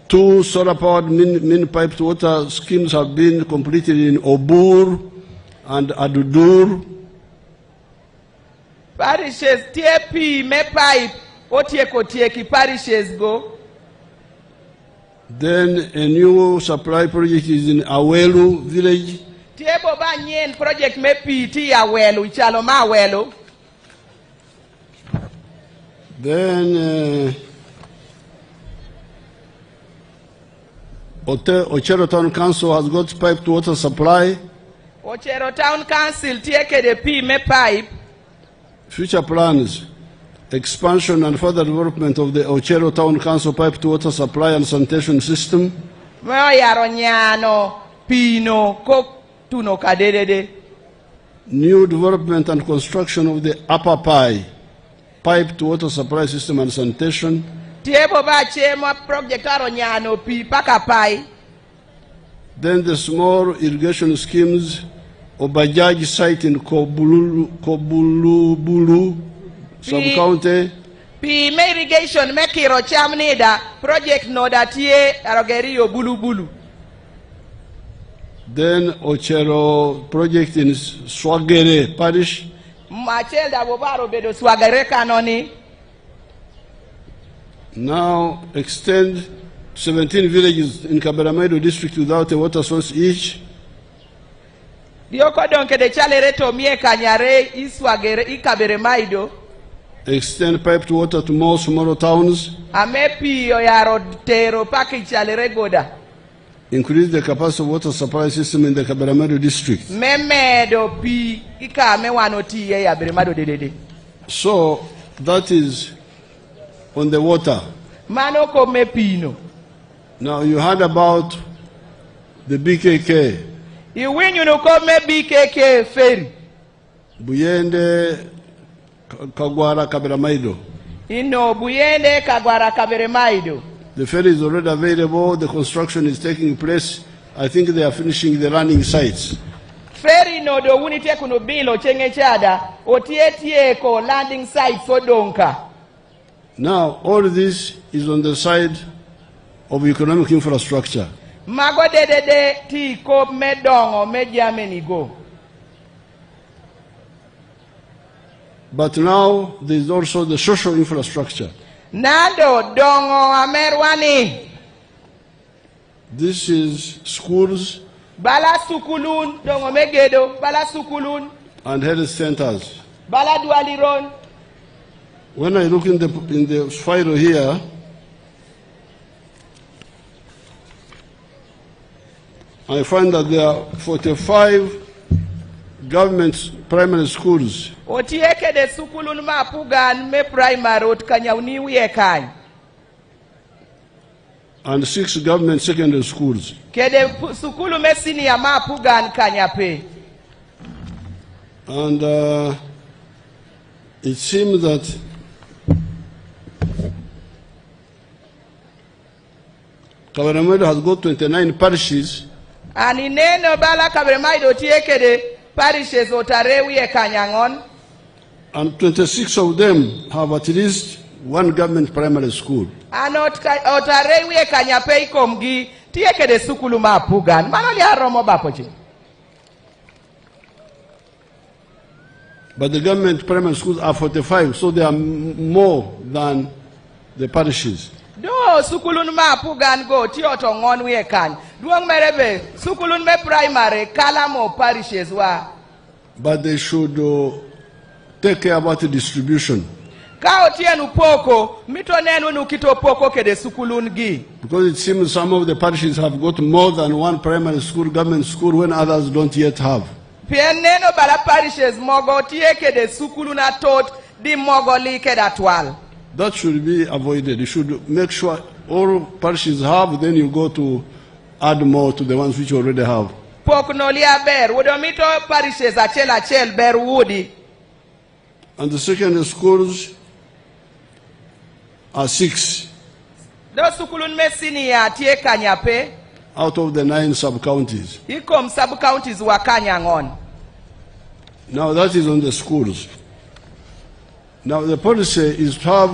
2 solar-powered min-piped water schemes have been completed in Obur and Adudur.
Parishes TP me pipe otieki parishes go.
Then a new supply project is in Awelu village.
Tiebo ba nyen project me piti Awelu chalo ma Awelu.
Then Ochero Town Council has got piped water supply.
Ochero Town Council tieke de pi me pipe.
Future plans. Expansion and further development of the Ochero Town Council piped water supply and sanitation system. New development and construction of the Upper Pai piped water supply system and sanitation. Then the small irrigation schemes of Bajaj site in Kobulubulu sub-county.
Pi irrigation mekiro chamnida project no datie arogerio bulu.
Then Ochero project in Swagere parish.
Machelda bobaro bedo Swagere kanoni.
Now extend 17 villages in Kaberamaido district without a water source each.
Dioko donke de chalere to mie kanyare Iswagere Kaberamaido.
Extend piped water to more smaller towns.
Amepi oyaro tero paki chalere goda.
Increase the capacity of water supply system in the Kaberamaido district.
Memedo pi ika mewanoti ya Kaberamaido dedede.
So that is on the water.
Manoko mepino.
Now you heard about the BKK.
You win you no come BKK ferry.
Buyende Kagwara Kaberamaido.
Ino Buyende Kagwara Kaberamaido.
The ferry is already available. The construction is taking place. I think they are finishing the running sites.
Ferry no do unite kuno bilo chenge chada otietie ko landing site for donka.
Now all this is on the side of economic infrastructure.
Mago de ti ko medongo mediameni go.
But now there is also the social infrastructure.
Nando dongo amerwani.
This is schools
Bala sukulun dongo megedo. Bala sukulun.
and health centers.
Bala dualiron.
When I look in the file here, I find that there are 45 government primary schools.
Otieke de sukulun mapugan me primary ot kanyauni wiekany.
And 6 government secondary schools.
Kede sukulu me senior mapugan kanyape.
And it seems that Kaberamaido has got 29 parishes.
Ani neno bala Kaberamaido tieke de parishes otare wiekanyangon.
And 26 of them have at least one government primary school.
Anot otare wiekanyape ikomgi tieke de sukulu mapugan. Mano li aromo bapoche.
But the government primary schools are 45, so they are more than the parishes.
Do sukulun mapugan go tioto ngon wiekan. Duong merebe sukulun me primary kalamo parishes wa.
But they should take care about the distribution.
Kao tienu poko mito nenu nukito poko kede sukulun gi.
Because it seems some of the parishes have got more than one primary school, government school, when others don't yet have.
Pieneno bala parishes mogo tieke de sukuluna tot di mogo like datwal.
That should be avoided. You should make sure all parishes have, then you go to add more to the ones which you already have.
Poknolia ber wodomito parishes achel ber woody.
And the secondary schools are 6
Do sukulun me senior tie kanyape.
out of the 9 sub-counties.
Ikom sub counties wa kanyangon.
Now that is on the schools. Now the policy is to have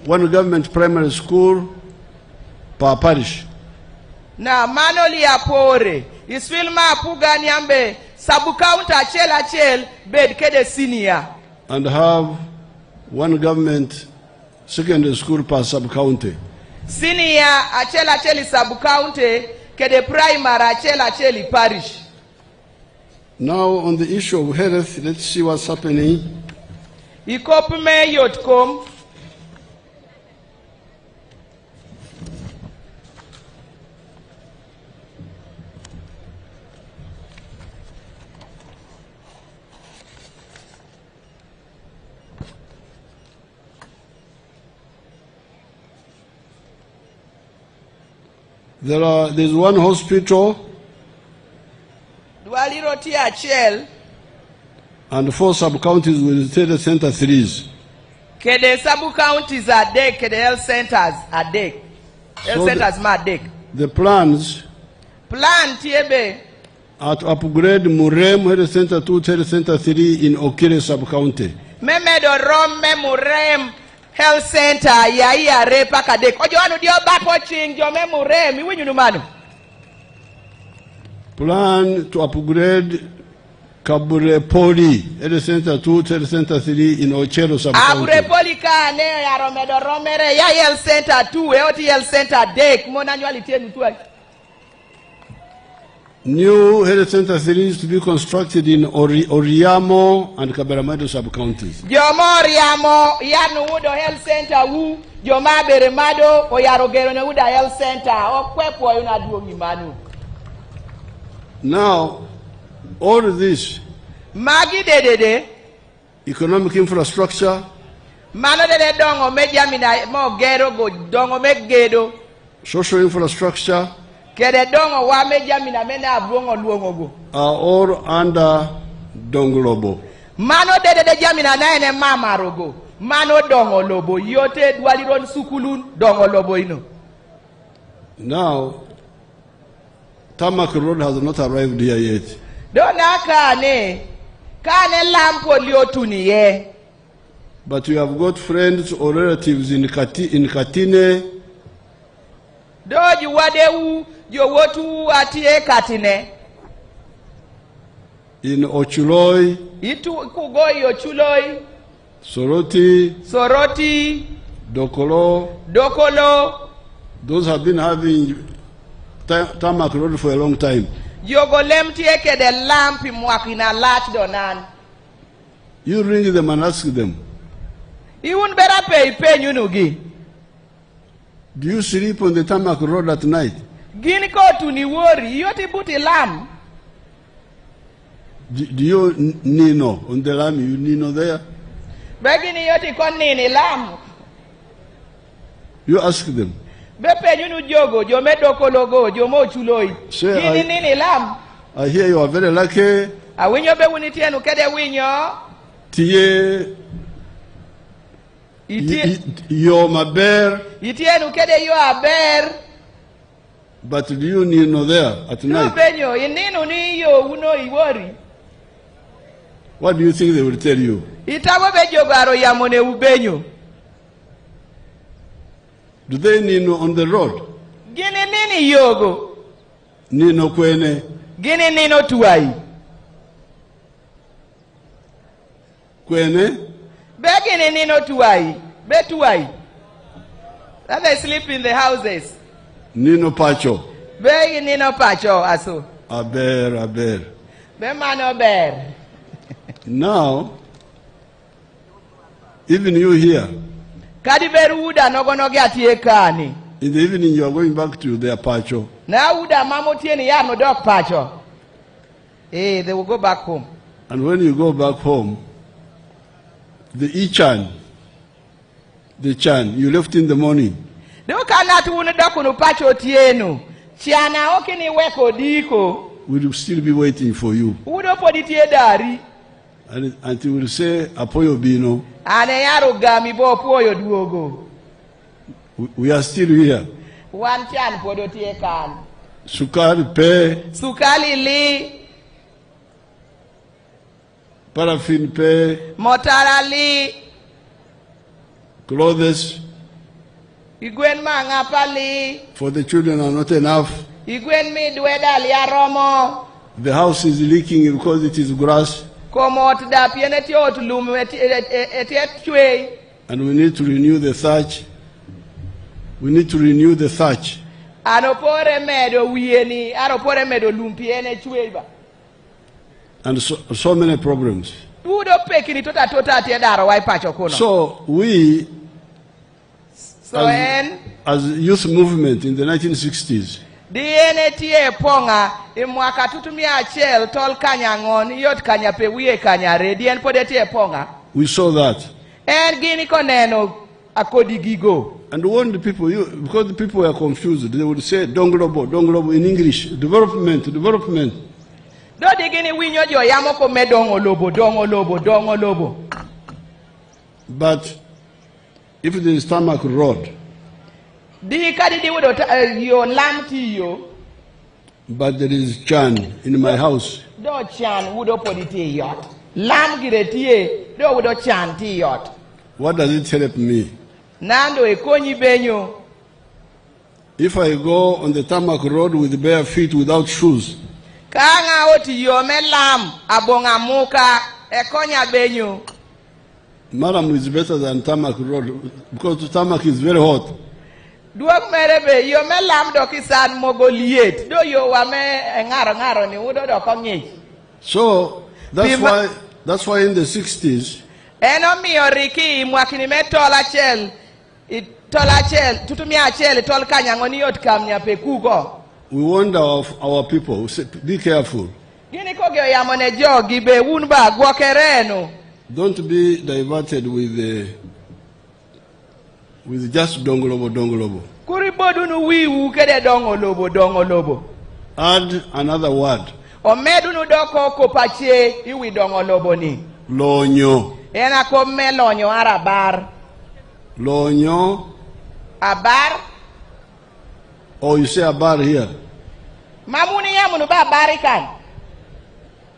one government primary school per parish.
Na manoli apore. Isfil mapugan yambe sub county achel bed kede senior.
And have one government secondary school per sub-county.
Senior achel sub county kede primary achel parish.
Now on the issue of health, let's see what's happening.
Ikopume yotkom.
There's one hospital
Dualiro ti achel.
and 4 sub-counties with health center 3s.
Kede sub counties are dek, kede health centers are dek. Health centers ma dek.
The plans
Plan tiebe.
are to upgrade Murem Health Center 2 to Health Center 3 in Okire sub-county.
Memedo rom memurem health center ya iya repa kadek. Ojo anu dio bapo ching jo memurem iwinyu numanu.
Plan to upgrade Kaberamaido Health Center 2 to Health Center 3 in Ochero sub-county.
Abrepoli ka ne ya romedo romere ya health center 2 eoti health center dek mona nyalite nutwa.
New health center 3 is to be constructed in Oriamo and Kaberamaido sub-counties.
Jomoriamo yanu udo health center wu joma Kaberamaido oyarogero ne uda health center okwepo yuna duongi manu.
Now, all this
Magi de
economic infrastructure,
mano de dongo mejamina mo gero go dongo megedo
social infrastructure
kede dongo wa mejamina mena abongo luongo go
are all under Donglobo.
mano de jamina na ene mama rogo mano dongo lobo yote dwaliron sukulun dongo lobo ino.
Now, Tamak Road has not arrived here yet.
Dona kane lampo liotuni ye.
But we have got friends or relatives in Katine,
Doji wadewu yowotu atie Katine.
in Ochuloi,
Kugoi Ochuloi,
Soroti,
Soroti,
Dokolo. Those have been having tarmac road for a long time.
Yogolem tieke de lampi mwakina latch donan.
You ring them and ask them.
Iun better pay nyunugi.
Do you sleep on the tarmac road at night?
Gini ko tuni wori, yoti buti lam.
Do you nino on the lam? You nino there?
Begini yoti kon nini lam.
You ask them.
Bepe nyunu jogo, jome dokologo, jomo chuloi. Gini nini lam.
I hear you are very lucky.
Awinyo be wunitie nukede winyo.
Tiye yo maber.
Itie nukede yo aber.
But do you nino there at night?
No benyo, ininu ni yo uno iwori.
What do you think they will tell you?
Itawo be jogaro yamone ubenyo.
Do they nino on the road?
Gini nini yogo?
Nino kwene.
Gini nino tuai.
Kwene?
Begini nino tuai. Be tuai. That they sleep in the houses.
Nino pacho.
Be nino pacho aso.
Aber.
Be mano ber.
Now, even you here.
Kadi beru uda nogonoge atie kani.
In the evening you are going back to their pacho.
Na uda mamo tieni ya no dog pacho. They will go back home.
And when you go back home, the chan you left in the morning.
Do kana tu ne dokunu pacho tienu. Chiana okini weko diko.
Will still be waiting for you.
Udo poditie dari.
And until we say apoyo bino.
Ane yaro gami bo poyo duogo.
We are still here.
One chan podo tie kan.
Sukari pe.
Sukali li.
Paraffin pe.
Motara li.
Clothes.
Igwen manga pali.
For the children are not enough.
Igwen mi dweda li aromo.
The house is leaking because it is grass. And we need to renew the thatch. And so many problems. So we, as youth movement in the 1960s, we saw that. And warned the people, because the people were confused, they would say Donglobo in English, development. But if there is tarmac road, but there is chan in my house, what does it help me? If I go on the tarmac road with bare feet without shoes, Maram is better than tarmac road because the tarmac is very hot. So that's why in the 60s, we warned our people, we said, be careful. Don't be diverted with just dongolobo. Add another word. Lonyo. Lonyo.
Abar.
Or you say abar here.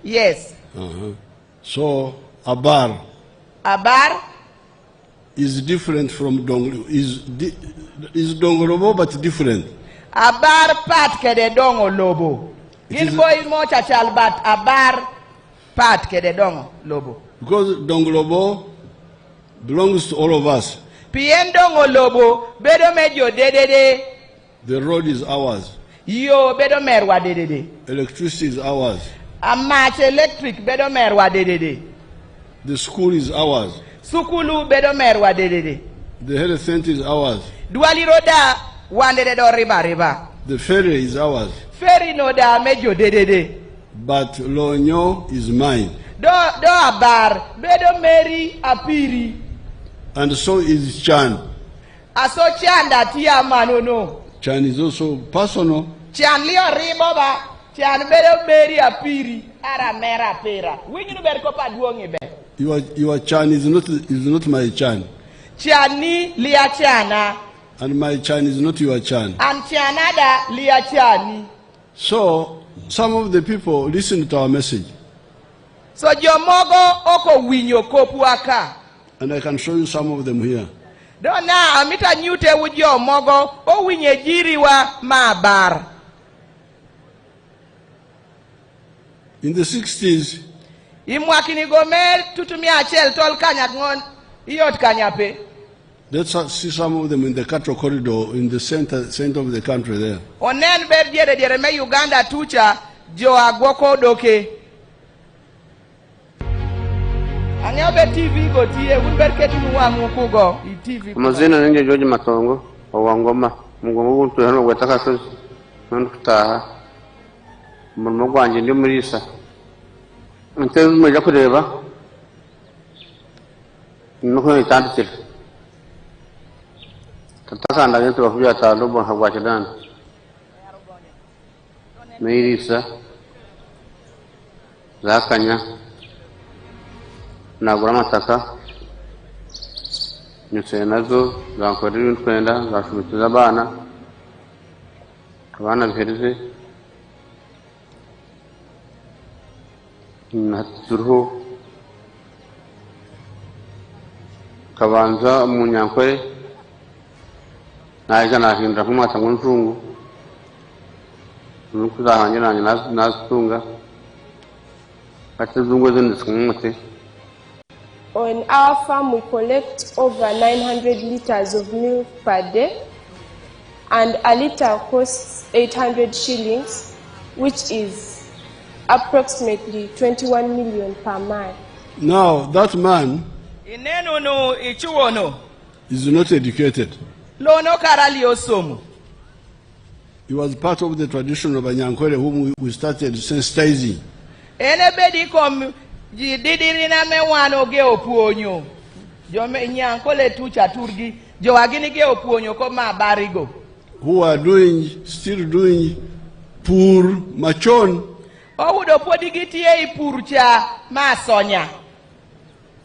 Yes.
So abar.
Abar
is different from dongolobo. Is dongolobo but different.
Abar pat kede dongolobo. Gin boy mo chachal bat abar part kede dong lobo.
Because Donglobo belongs to all of us.
Pien dong lobo bedo mejo dedede.
The road is ours.
Yo bedo merwa dedede.
Electricity is ours.
Amach electric bedo merwa dedede.
The school is ours.
Sukulu bedo merwa dedede.
The health center is ours.
Duali roda wandede do riba.
The ferry is ours.
Ferry no da mejo dedede.
But Lonyo is mine.
Do abar bedo meri apiri.
And so is Chan.
Aso Chan da tia manono.
Chan is also personal.
Chan lio ribo ba. Chan bedo meri apiri. Ara mera pera. Winyu ber ko paduongi be.
Your Chan is not my Chan.
Chani lia Chana.
And my Chan is not your Chan.
And Chanada lia Chani.
So some of the people listen to our message.
So jomogo oko winyo kopuaka.
And I can show you some of them here.
Dona amita nyute ujo mogo o winye jiriwa mabar.
In the 60s,
Imwakini gomer tutumia achel tol kanya ngon iyot kanya pe.
let's see some of them in the cattle corridor in the center of the country there.
Onen ber diere me Uganda tucha jo agwoko doke. Anyobe TV go tie unber ketu wangu kugo I TV.
Mazina nje George Matongo owangoma mugongo buntu hano gwetaka so ntaha mu gwanje ndi murisa nteze mujya kureba nuko itandikira tatakanda gento bakubya talo bo hagwakidana meirisa zakanya nagura amataka nyuse nazo zankora ibintu kwenda zashubiza abana bihereze naturuho kabanza mu nyankore naje nahindura kumata ngo nzungu nuko zahanyiranye nazitunga atezungu zindisumute.
On our farm, we collect over 900 liters of milk per day, and a liter costs 800 shillings, which is approximately 21 million per month.
Now, that man is not educated. He was part of the tradition of Anyankwere, whom we started sensitizing.
Jidirina me wano ge opuonyo. Jo me nyankole tucha turgi. Jo agini ge opuonyo ko ma barigo.
Who are still doing pur machon.
Owudo podigitie I pur cha ma sonya.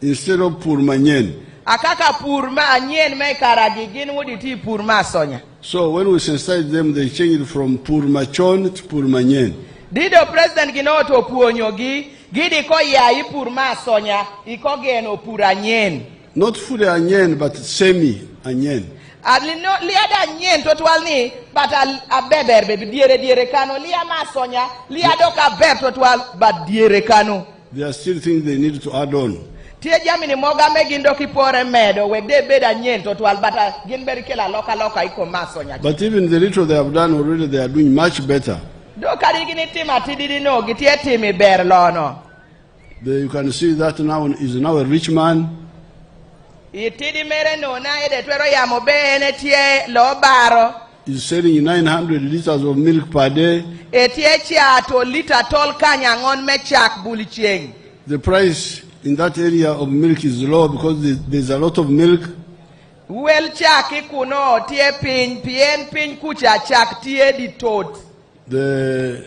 Instead of pur manyen.
Akaka pur ma anyen me karagi gin wuditi pur ma sonya.
So when we sensitize them, they change it from pur machon to pur manyen.
Dido president gino to opuonyo gi. Gidi ko ya ipur ma sonya iko geno pur anyen.
Not full anyen but semi anyen.
Alino liada anyen total ni but a beber baby diere kano lia ma sonya liado ka ber total but diere kano.
There are still things they need to add on.
Tie jamini moga me gindo ki pore medo we de bed anyen total but gin beri kela loka iko ma sonya.
But even the little they have done already, they are doing much better.
Do karigini tima tididi no gitie timi ber lono.
You can see that now is now a rich man.
Itidi mere no na ede twero ya mobe ene tie lo baro.
He's selling 900 liters of milk per day.
Etie chia to liter tol kanya ngon me chak bulicheng.
The price in that area of milk is low because there's a lot of milk.
Well chak ikuno tie pin kucha chak tie di tot.
The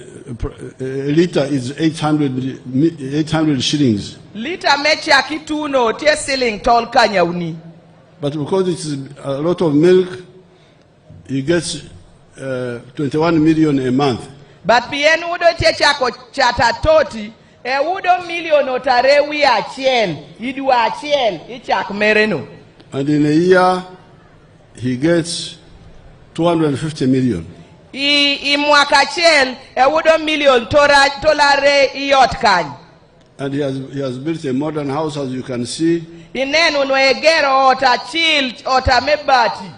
liter is 800 shillings.
Liter me chak ituno tie selling tol kanya uni.
But because it's a lot of milk, he gets 21 million a month.
But pien udo tie chako chata toti e udo million otare wi achiel idu achiel ichak mereno.
And in a year he gets 250 million.
I mwaka achiel e udo million tolare iot kany.
And he has built a modern house, as you can see.
Ineno no egero ota chill ota mebati.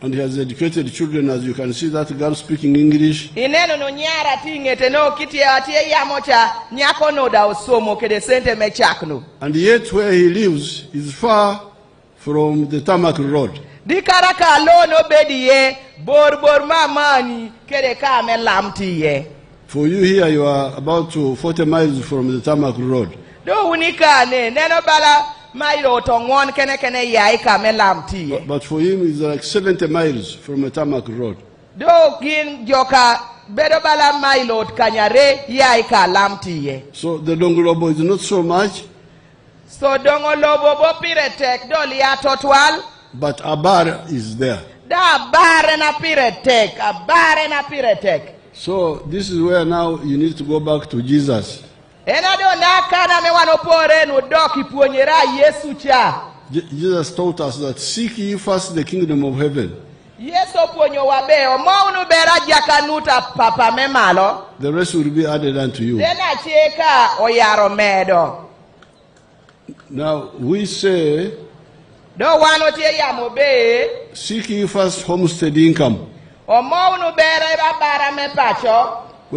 And he has educated children, as you can see, that girl speaking English.
Ineno no nyara tingete no kiti atie yamocha nyako no da osomo kede sente mechakno.
And yet where he lives is far from the tarmac road.
Dikaraka lo no bediye bor mamani kede kame lamtiye.
For you here, you are about 40 miles from the tarmac road.
Do unikane neno bala mailo tongon kene yai kame lamtiye.
But for him, it's like 70 miles from a tarmac road.
Do kin joka bedo bala mailo kanyare yai ka lamtiye.
So the Dongolobo is not so much.
So Dongolobo bo piretek do liatotwal.
But Abar is there.
Da bare na piretek, abare na piretek.
So this is where now you need to go back to Jesus. Jesus taught us that seek ye first the kingdom of heaven. The rest will be added unto you. Now we say, seek ye first homestead income. When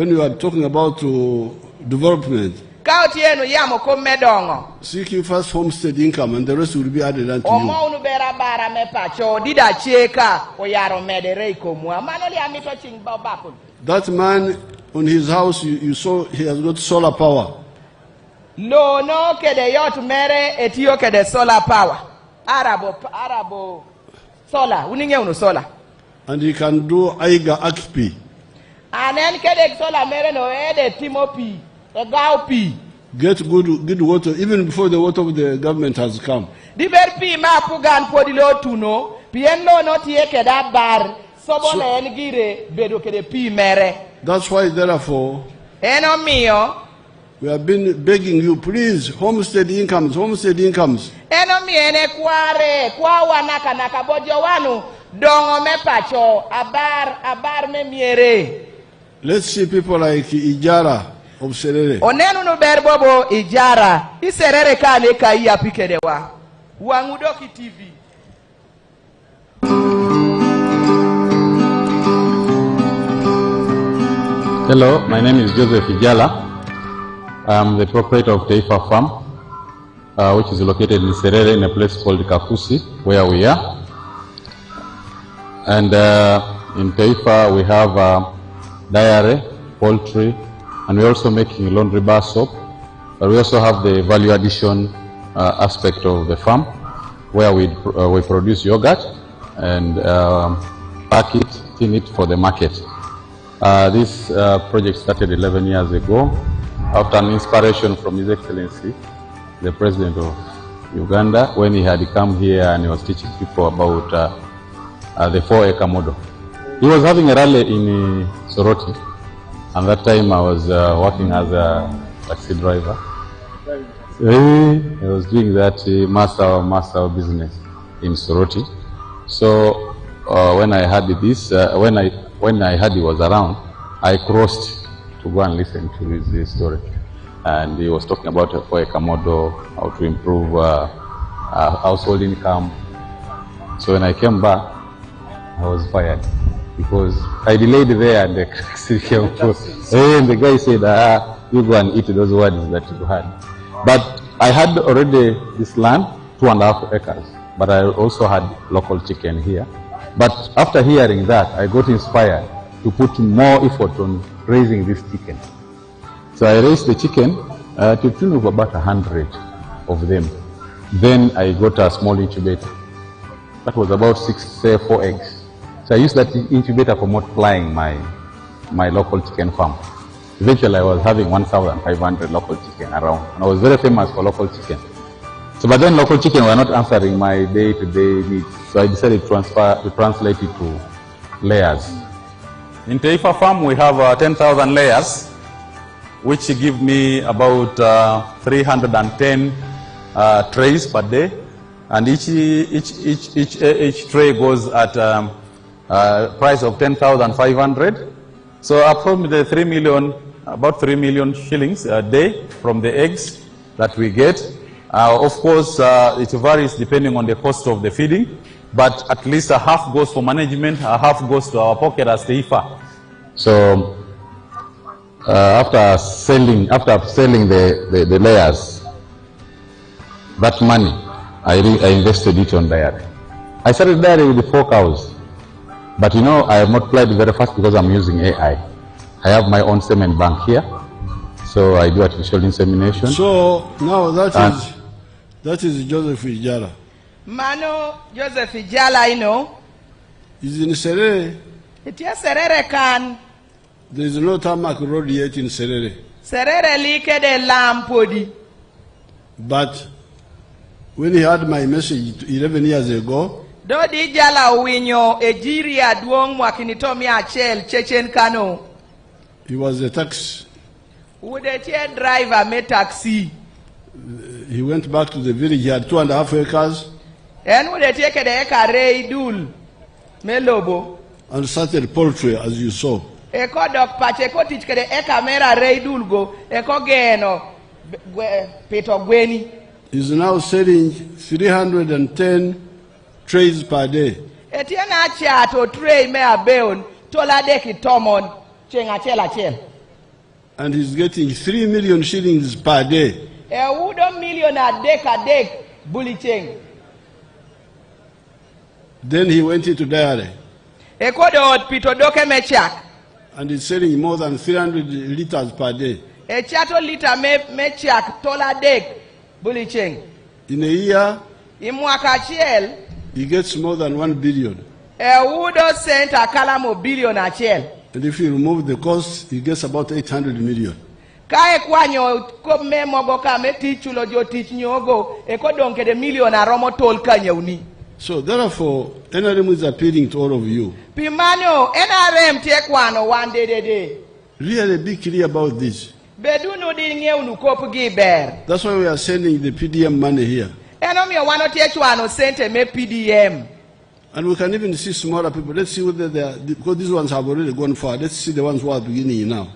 you are talking about development, seek you first homestead income, and the rest will be added unto you. That man on his house, you saw he has got solar power.
No, kede yot mere etio kede solar power. Arabo solar. Uninge uno solar.
And he can do Aiga Akpi.
And then kede solar mere no ede timopi, egaupi.
Get good water even before the water of the government has come.
Di berpi ma pugan podilo tuno, pienlo no tie keda bar, sobole engire bedo kede pi mere.
That's why therefore
eno mio
we have been begging you, please, homestead incomes.
Eno miene kware, kwa wanaka nakabojo wanu. Dongo me pacho abar me miere.
Let's see people like Ijara of Serere.
Onenu no berbobo Ijara. Iserere kane kai apikedewa. Wangudoki TV.
Hello, my name is Joseph Ijala. I'm the proprietor of Taifa Farm, which is located in Serere in a place called Kakusi, where we are. And in Taifa, we have dairy, poultry, and we're also making laundry bar soap. But we also have the value addition aspect of the farm, where we produce yogurt and pack it, tin it for the market. This project started 11 years ago after an inspiration from His Excellency, the President of Uganda, when he had come here and he was teaching people about the 4-acre model. He was having a rally in Soroti, and that time I was working as a taxi driver. He was doing that master business in Soroti. So when I heard this, when I heard he was around, I crossed to go and listen to his story. And he was talking about a 4-acre model, how to improve household income. So when I came back, I was fired because I delayed there and the taxi came through. And the guy said, you go and eat those words that you had. But I had already this land, 2.5 acres, but I also had local chicken here. But after hearing that, I got inspired to put more effort on raising this chicken. So I raised the chicken to the tune of about 100 of them. Then I got a small incubator. That was about 4 eggs. So I used that incubator for multiplying my local chicken farm. Eventually I was having 1,500 local chicken around. And I was very famous for local chicken. So but then local chicken were not answering my day-to-day needs. So I decided to translate it to layers. In Taifa Farm, we have 10,000 layers, which give me about 310 trays per day, and each tray goes at price of 10,500. So approximately about 3 million shillings a day from the eggs, that we get. Of course, it varies depending on the cost of the feeding, but at least a half goes for management, a half goes to our pocket as the IFA. So after selling the layers, that money, I invested it on dairy. I started dairy with the 4 cows, but you know, I have multiplied very fast because I'm using AI. I have my own semen bank here, so I do artificial insemination.
So now that is Joseph Ijala.
Mano Joseph Ijala, you know.
Is in Serere.
It is Serere kan.
There is no tarmac road yet in Serere.
Serere like de lampodi.
But when he heard my message 11 years ago,
do di Jala winyo ejiria duong mwakinitomi achel chechen kano.
He was a taxi.
Would a chair driver me taxi?
He went back to the village. He had 2.5 acres.
And would they take the eka reidul melobo?
And started poultry, as you saw.
Eko dok pacheko teach the eka mera reidul go. Eko geno peto gweni.
He's now selling 310 trays per day.
Etiana chato tray me abeon tola deki tomon chenga chela chel.
And he's getting 3 million shillings per day.
Udo million a dek bully cheng.
Then he went into dairy.
Ekodo pito doke mechak.
And he's selling more than 300 liters per day.
E chato liter mechak tola dek bully cheng.
In a year,
Imwaka chel.
He gets more than 1 billion.
Udo sent a kalamo billion a chel.
And if you remove the cost, he gets about 800 million.
Kae kwanyo ko me mogo ka me tichulo jo tich nyogo e ko donke de million aromo tol kanyeuni.
So therefore, NRM is appealing to all of you.
Pimano NRM te kwano one day.
Really be clear about this.
Bedu no di ngeu kopu giber.
That's why we are sending the PDM money here.
Eno mi wano te kwano sente me PDM.
And we can even see smaller people. Let's see whether they are, because these ones have already gone far. Let's see the ones who are beginning now.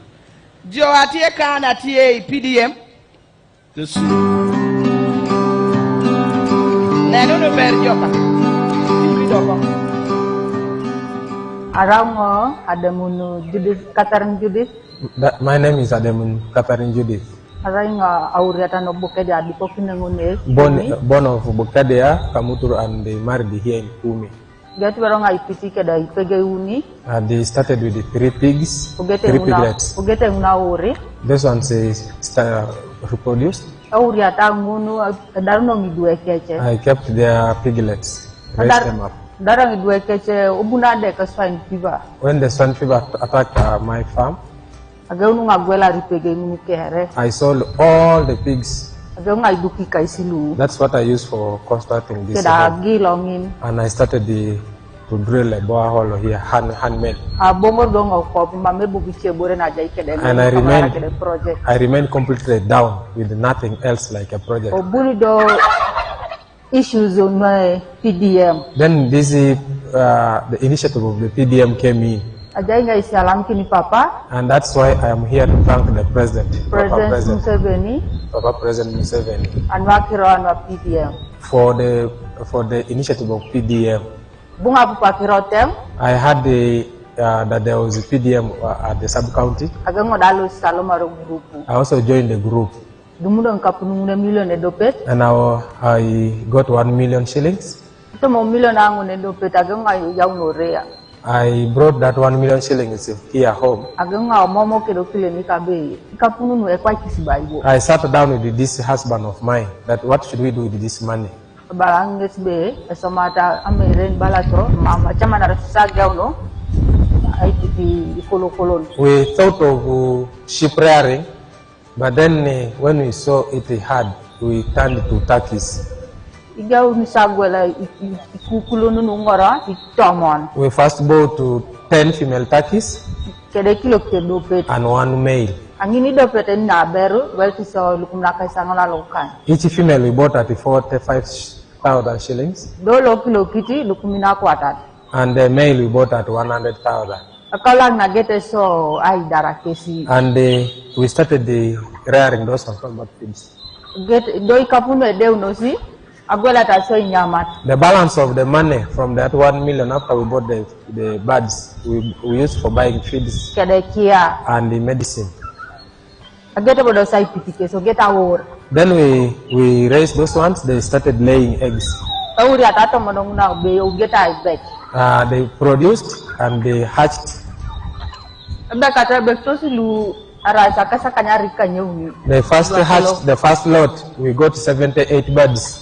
Jo atie kana tie PDM.
Let's see.
Neno no ber joka.
Arango Adamunu Judith Catherine Judith.
My name is Adamun Catherine Judith.
Aranga Auriata no Bukedia Dipopinangune.
Born of Bukedia, Kamutur, and they married here in Kumi.
Get Veranga Ipitika Ipegeuni.
They started with the 3 pigs, 3 piglets. This one says reproduced. I kept their piglets, raised them up. When the swine fever attacked my farm, I sold all the pigs. That's what I used for constructing this event. And I started to drill a borehole here, handmade. And I remained completely down with nothing else like a project.
Issues on my PDM.
Then this the initiative of the PDM came in. And that's why I am here to thank the President
Museveni.
Papa President Museveni.
And PDM.
For the initiative of PDM. I had that there was a PDM at the sub-county. I also joined the group. And now I got 1 million shillings. I brought that 1 million shillings here home. I sat down with this husband of mine that what should we do with this money? We thought of sheep rearing, but then when we saw it hard, we turned to turkeys. We first bought 10 female turkeys and 1 male. Each female we bought at 45,000 shillings. And the male we bought at 100,000. And we started rearing those combat pigs. The balance of the money from that 1 million after we bought the birds, we used for buying feeds and the medicine. Then we raised those ones, they started laying eggs. They produced and they hatched. They first hatched the first lot, we got 78 birds.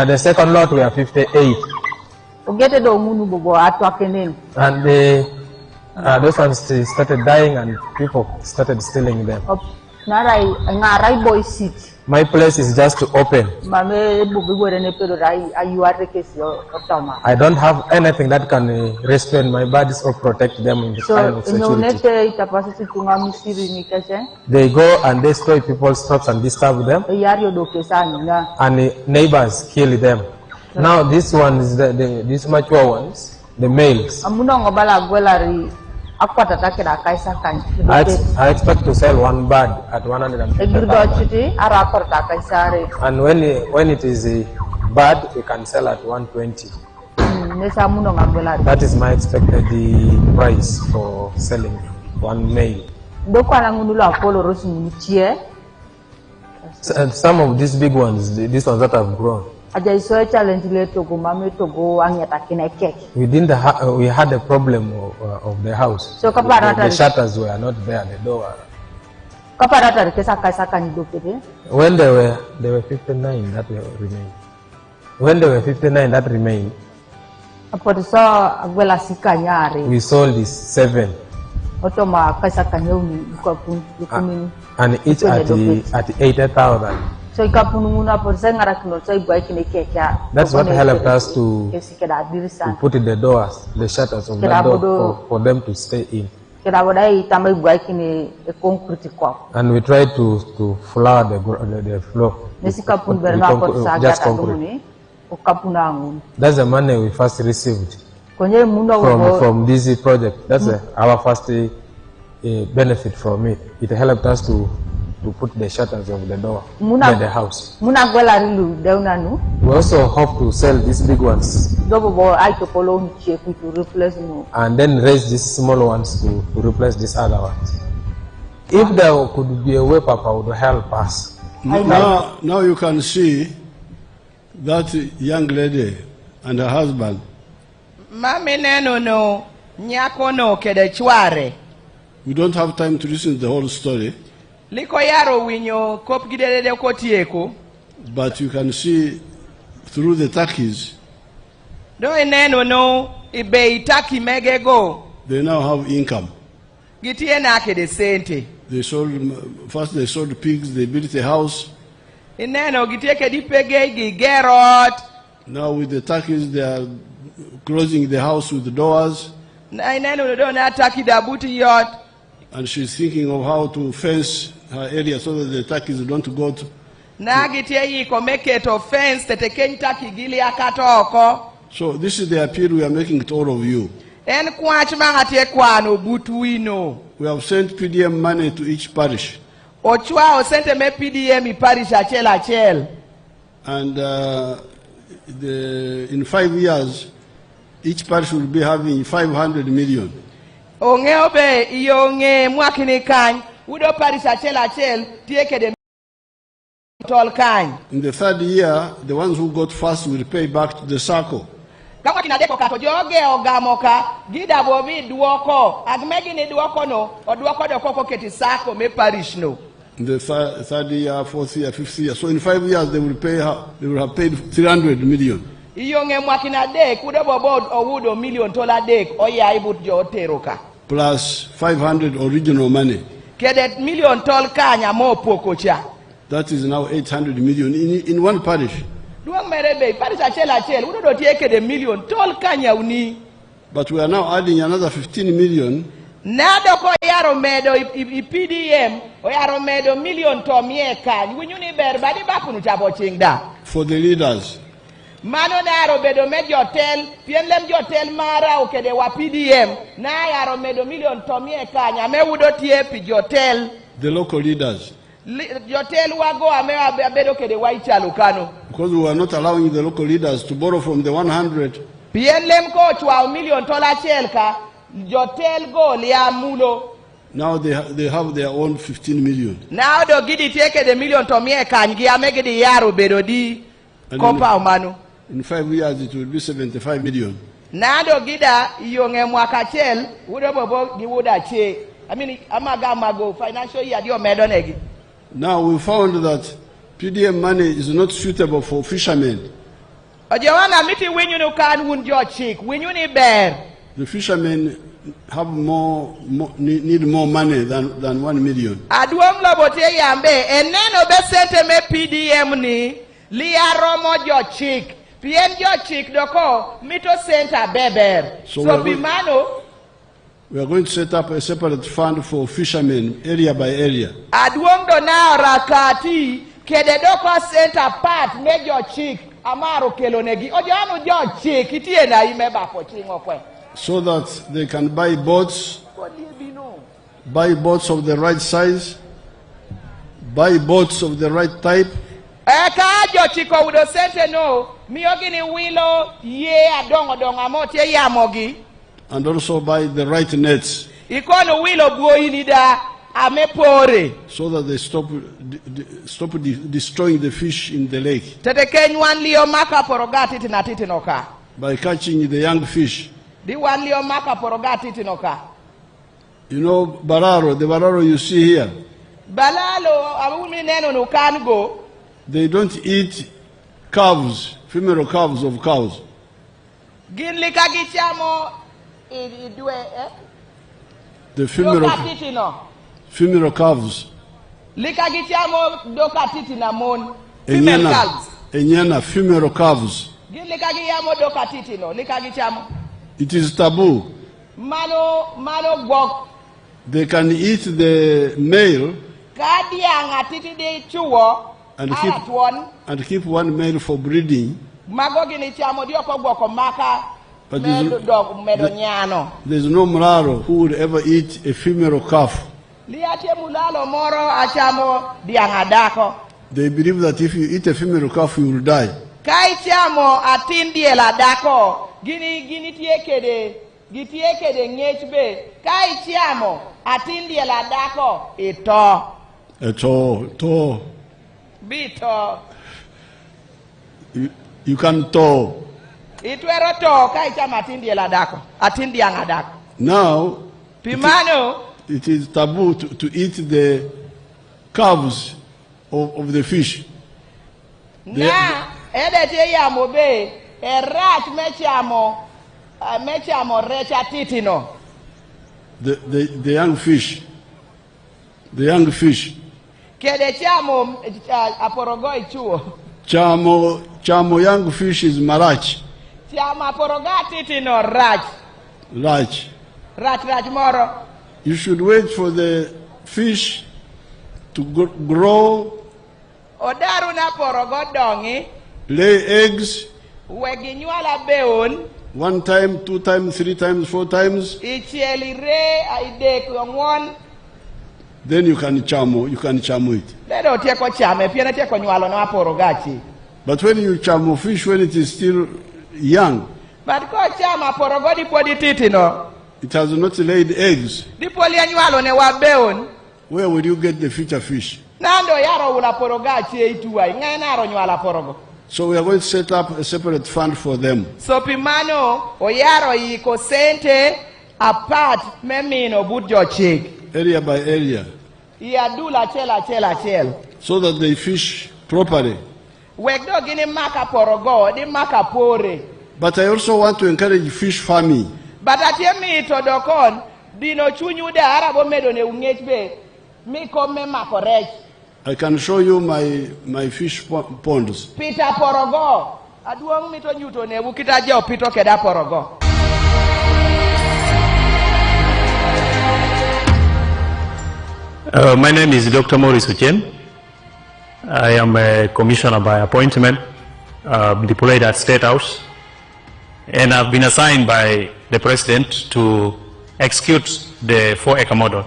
The second lot we have 58. And those ones started dying and people started stealing them. My place is just to open. I don't have anything that can restrain my birds or protect them in the kind of security. They go and destroy people's crops and disturb them, and the neighbors kill them. Now this one is these mature ones, the males. I expect to sell one bird at 150,000. And when it is a bird, we can sell at 120. That is my expected price for selling one male. And some of these big ones, these ones that have grown, we had a problem of the house. The shutters were not there, the door. When there were 59 that remained. When there were 59 that remained, we sold these 7. And each at 80,000. That's what helped us to put in the doors, the shutters of the door for them to stay in. And we tried to floor the floor. Just concrete. That's the money we first received from this project. That's our first benefit from it. It helped us to put the shutters of the door by the house. We also hope to sell these big ones and then raise these small ones to replace these other ones. If there could be a way, Papa would help us.
Now you can see that young lady and her husband. We don't have time to listen to the whole story. But you can see through the turkeys, they now have income. They sold pigs, they built a house. Now with the turkeys, they are closing the house with the doors. And she's thinking of how to fence her area so that the turkeys don't go to. So this is the appeal we are making to all of you. We have sent PDM money to each parish. And in 5 years, each parish will be having 500 million. In the third year, the ones who got first will pay back to the circle. In the third year, fourth year, fifth year. So in 5 years, they will have paid 300 million. Plus 500 original money. That is now 800 million in one parish. But we are now adding another 15 million. For the leaders.
Mano naro bedo me jotel, pien lem jotel mara okede wa PDM, na yaro medo million tomie kanya, me udo tie pi jotel.
The local leaders.
Jotel wago ame abedo kede wa ichalo kano.
Because we are not allowing the local leaders to borrow from the 100.
Pien lem ko chwa million tola chelka, jotel go liya mulo.
Now they have their own 15 million.
Now do gidi take the million tomie kanyi amege di yaro bedo di kompa umanu.
In 5 years it will be 75 million.
Now do gida yonge mwakachel udo bobo di wuda che. I mean amaga mago financial year dio medonegi.
Now we found that PDM money is not suitable for fishermen.
Ojewana miti winyu no kan wunjo chick winyu ni bear.
The fishermen have need more money than 1 million.
Aduom lobote yambe eneno be sente me PDM ni liya romo jo chick. Pien jo chick doko mito center beber. So bimano
we are going to set up a separate fund for fishermen area by area.
Aduom do na rakati kede doko center part me jo chick amaro kelonegi. Ojano jo chick itie na imeba po chingo kwe.
So that they can buy boats of the right size, buy boats of the right type.
Eka chiko udo sente no miyogi ni wilo ye adongo donga mote ya mogi.
And also buy the right nets.
Ikono wilo buoinida amepore.
So that they stop destroying the fish in the lake.
Tete kenywan liyo maka porogati tinatiti noka.
By catching the young fish.
Di wan liyo maka porogati tinoka.
You know bararo, the bararo you see here.
Balalo abumi neno nukango.
They don't eat calves, female calves of cows.
Ginli kagichamo idwe
the female calves.
Likagichamo dokatiti na mon. Female calves.
Enyana female calves.
Ginli kagiyamo dokatiti no likagichamo.
It is taboo.
Mano gok.
They can eat the male and keep one male for breeding. But there's no mlalo who would ever eat a female calf. They believe that if you eat a female calf, you will die.
Gitiekede ngechbe kai chiamo atindi la dako ito bito
you can to
itwero to kai chama atindi la dako atindi angadako.
Now
pimano
it is taboo to eat the calves of the fish.
Na edete ya mobe erat mechamo
the young fish. The young fish. Chamo young fish is marach. Rach moro. You should wait for the fish to grow, lay eggs. 1 time, 2 times, 3 times, 4 times. Then you can chamo it. But when you chamo fish when it is still young, it has not laid eggs. Where will you get the future fish? So we are going to set up a separate fund for them.
So pimano oyaro yiko sente apart memino budjo chik.
Area by area.
Yadula chela.
So that they fish properly.
Wekdo gini maka porogo, di maka pore.
But I also want to encourage fish farming.
But atiemi itodokon dino chunyude arabo medo ne ungechbe mi komme makorech.
I can show you my fish ponds.
Peter porogo. Aduong mito nyuto ne wukita je opito keda porogo.
My name is Dr. Maurice Ochen. I am a commissioner by appointment deployed at State House, and I've been assigned by the President to execute the 4-acre model.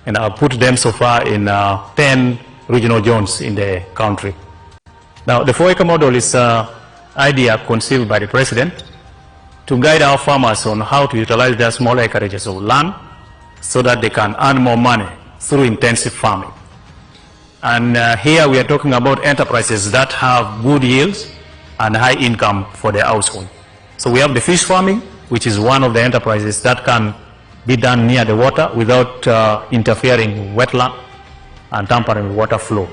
And I've put them so far in 10 regional zones in the country. Now, the 4-acre model is an idea conceived by the President to guide our farmers on how to utilize their small acreages of land so that they can earn more money through intensive farming. And here we are talking about enterprises that have good yields and high income for their household. So we have the fish farming, which is one of the enterprises that can be done near the water without interfering with wetland and tampering with water flow.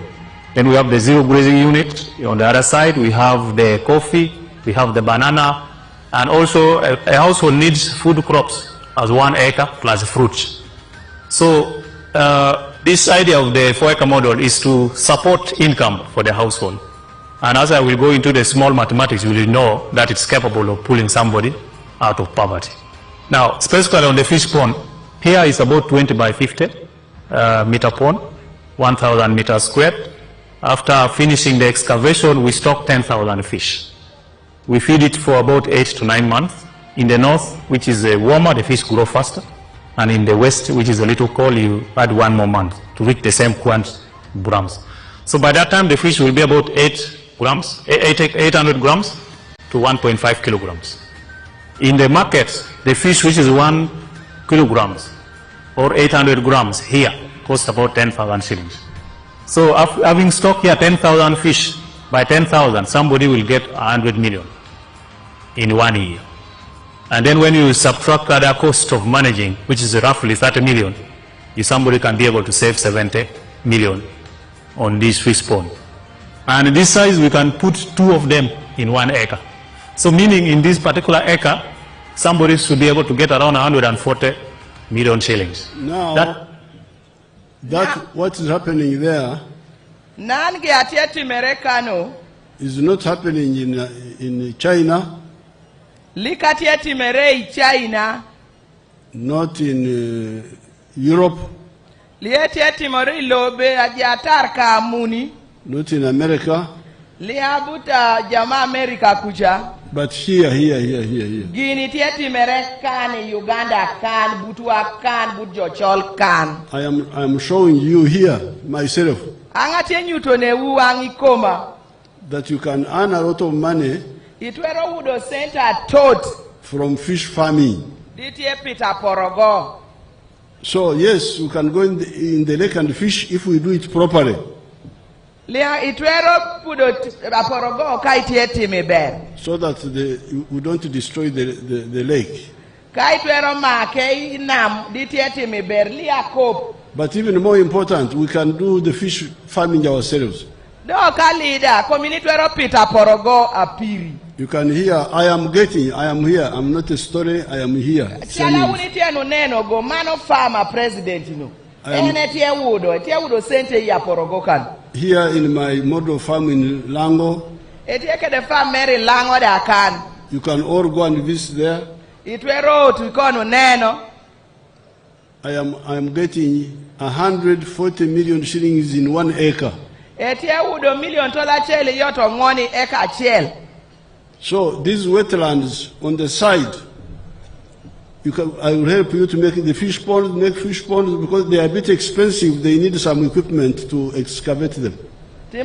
Then we have the zero grazing unit. On the other side, we have the coffee, we have the banana, and also a household needs food crops as 1 acre plus fruits. So this idea of the 4-acre model is to support income for the household. And as I will go into the small mathematics, you will know that it's capable of pulling somebody out of poverty. Now, specifically on the fish pond, here is about 20 by 50 meter pond, 1,000 meters squared. After finishing the excavation, we stock 10,000 fish. We feed it for about 8 to 9 months. In the north, which is warmer, the fish grow faster. And in the west, which is a little cold, you add 1 more month to reach the same grams. So by that time, the fish will be about 800 grams to 1.5 kilograms. In the market, the fish which is 1 kilograms or 800 grams here costs about 10,000 shillings. So having stock here 10,000 fish, by 10,000, somebody will get 100 million in 1 year. And then when you subtract other cost of managing, which is roughly 30 million, somebody can be able to save 70 million on this fish pond. And in this size, we can put 2 of them in 1 acre. So meaning in this particular acre, somebody should be able to get around 140 million shillings.
Now, what is happening there is not happening in China, not in Europe, not in America, but here. I am showing you here myself that you can earn a lot of money from fish farming. So yes, you can go in the lake and fish if we do it properly. So that we don't destroy the lake. But even more important, we can do the fish farming ourselves. You can hear, I am here, I'm not a story, I am here. Here in my model farm in Lango, you can all go and visit there. I am getting 140 million shillings in 1 acre. So these wetlands on the side, I will help you to make the fish ponds, because they are a bit expensive. They need some equipment to excavate them. I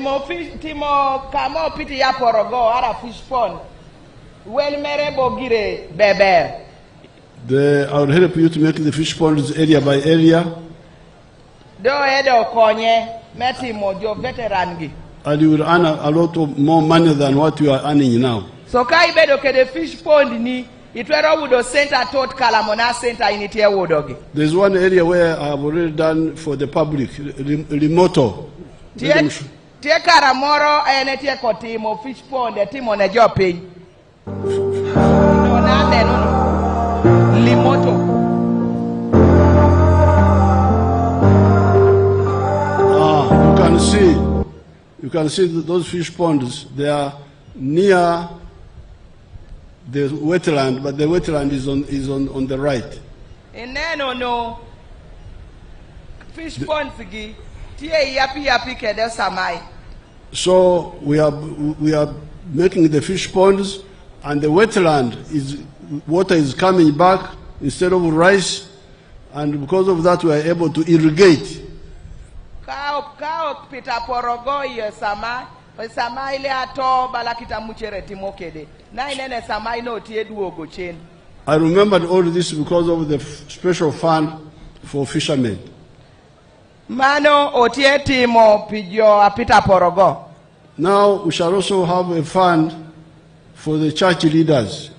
will help you to make the fish ponds area by area. And you will earn a lot of more money than what you are earning now.
So kai bedo ke the fish pond ni itwero wudo center tot kalamona center inite wudogi.
There's one area where I have already done for the public, remoto.
Tie karamoro enetie kotimo fish pond timo ne jopiny. No nande no. Limoto.
You can see those fish ponds. They are near the wetland, but the wetland is on the right.
No. Fish ponds tie yapi kede samai.
So we are making the fish ponds, and the wetland water is coming back instead of rice, and because of that we are able to irrigate.
Peter Porogo sama ile ato balakita muchere timokede na inene sama ino tie duogo chen.
I remembered all this because of the special fund for fishermen.
Mano otie timo pijo Peter Porogo.
Now we shall also have a fund for the church leaders.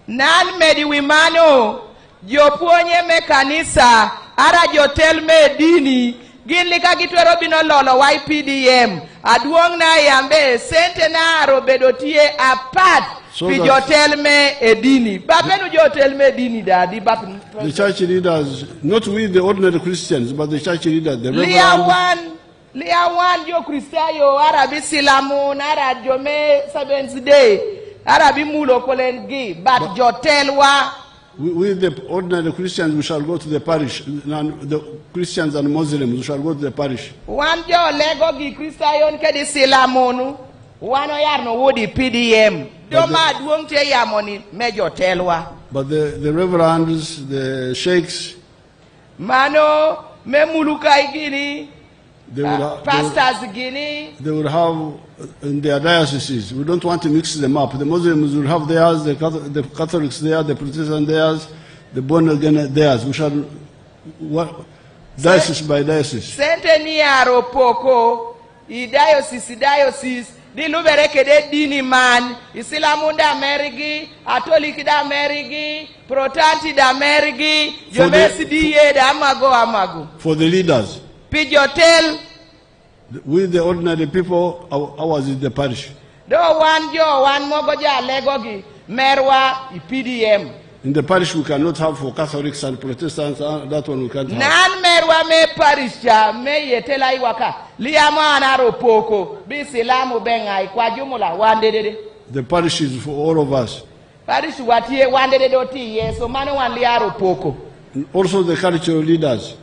Nan medi wimano jopuonye me kanisa ara jotel me dini ginlika gitwero bino lolo YPDM aduong na yambe sente na robedo tie apart pi jotel me edini bapenu jotel me edini dadi bapenu
the church leaders, not with the ordinary Christians, but the church leaders, the
Liawan jo Kristayo arabi silamun ara jome Seventh Day arabi mulo kolengi but jotelwa.
With the ordinary Christians, we shall go to the parish. The Christians and Muslims, we shall go to the parish.
One jo lego gi Kristayon ke di silamonu wano yarno wodi PDM doma duong te yamoni mejo telwa.
But the reverends, the sheikhs,
mano me mulukai gini pastors gini,
they will have in their dioceses. We don't want to mix them up. The Muslims will have theirs, the Catholics theirs, the Protestants theirs, the born again theirs. We shall diocese by diocese.
Centeniaro poko I diocese di lubereke de dini man Islamu da Amerigi, Catholic da Amerigi, Protestanti da Amerigi, Jomesi diye da amago.
For the leaders.
Pijotel
with the ordinary people, ours is the parish.
Do one mogoja legogi merwa PDM.
In the parish we cannot have for Catholics and Protestants. That one we can't have.
Nan merwa me parish ya me yetela iwaka liama anaro poko bisilamu bengai kwa jumla wandede.
The parish is for all of us.
Parish watie wandede doti yeso mano wan liaro poko.
Also the cultural leaders.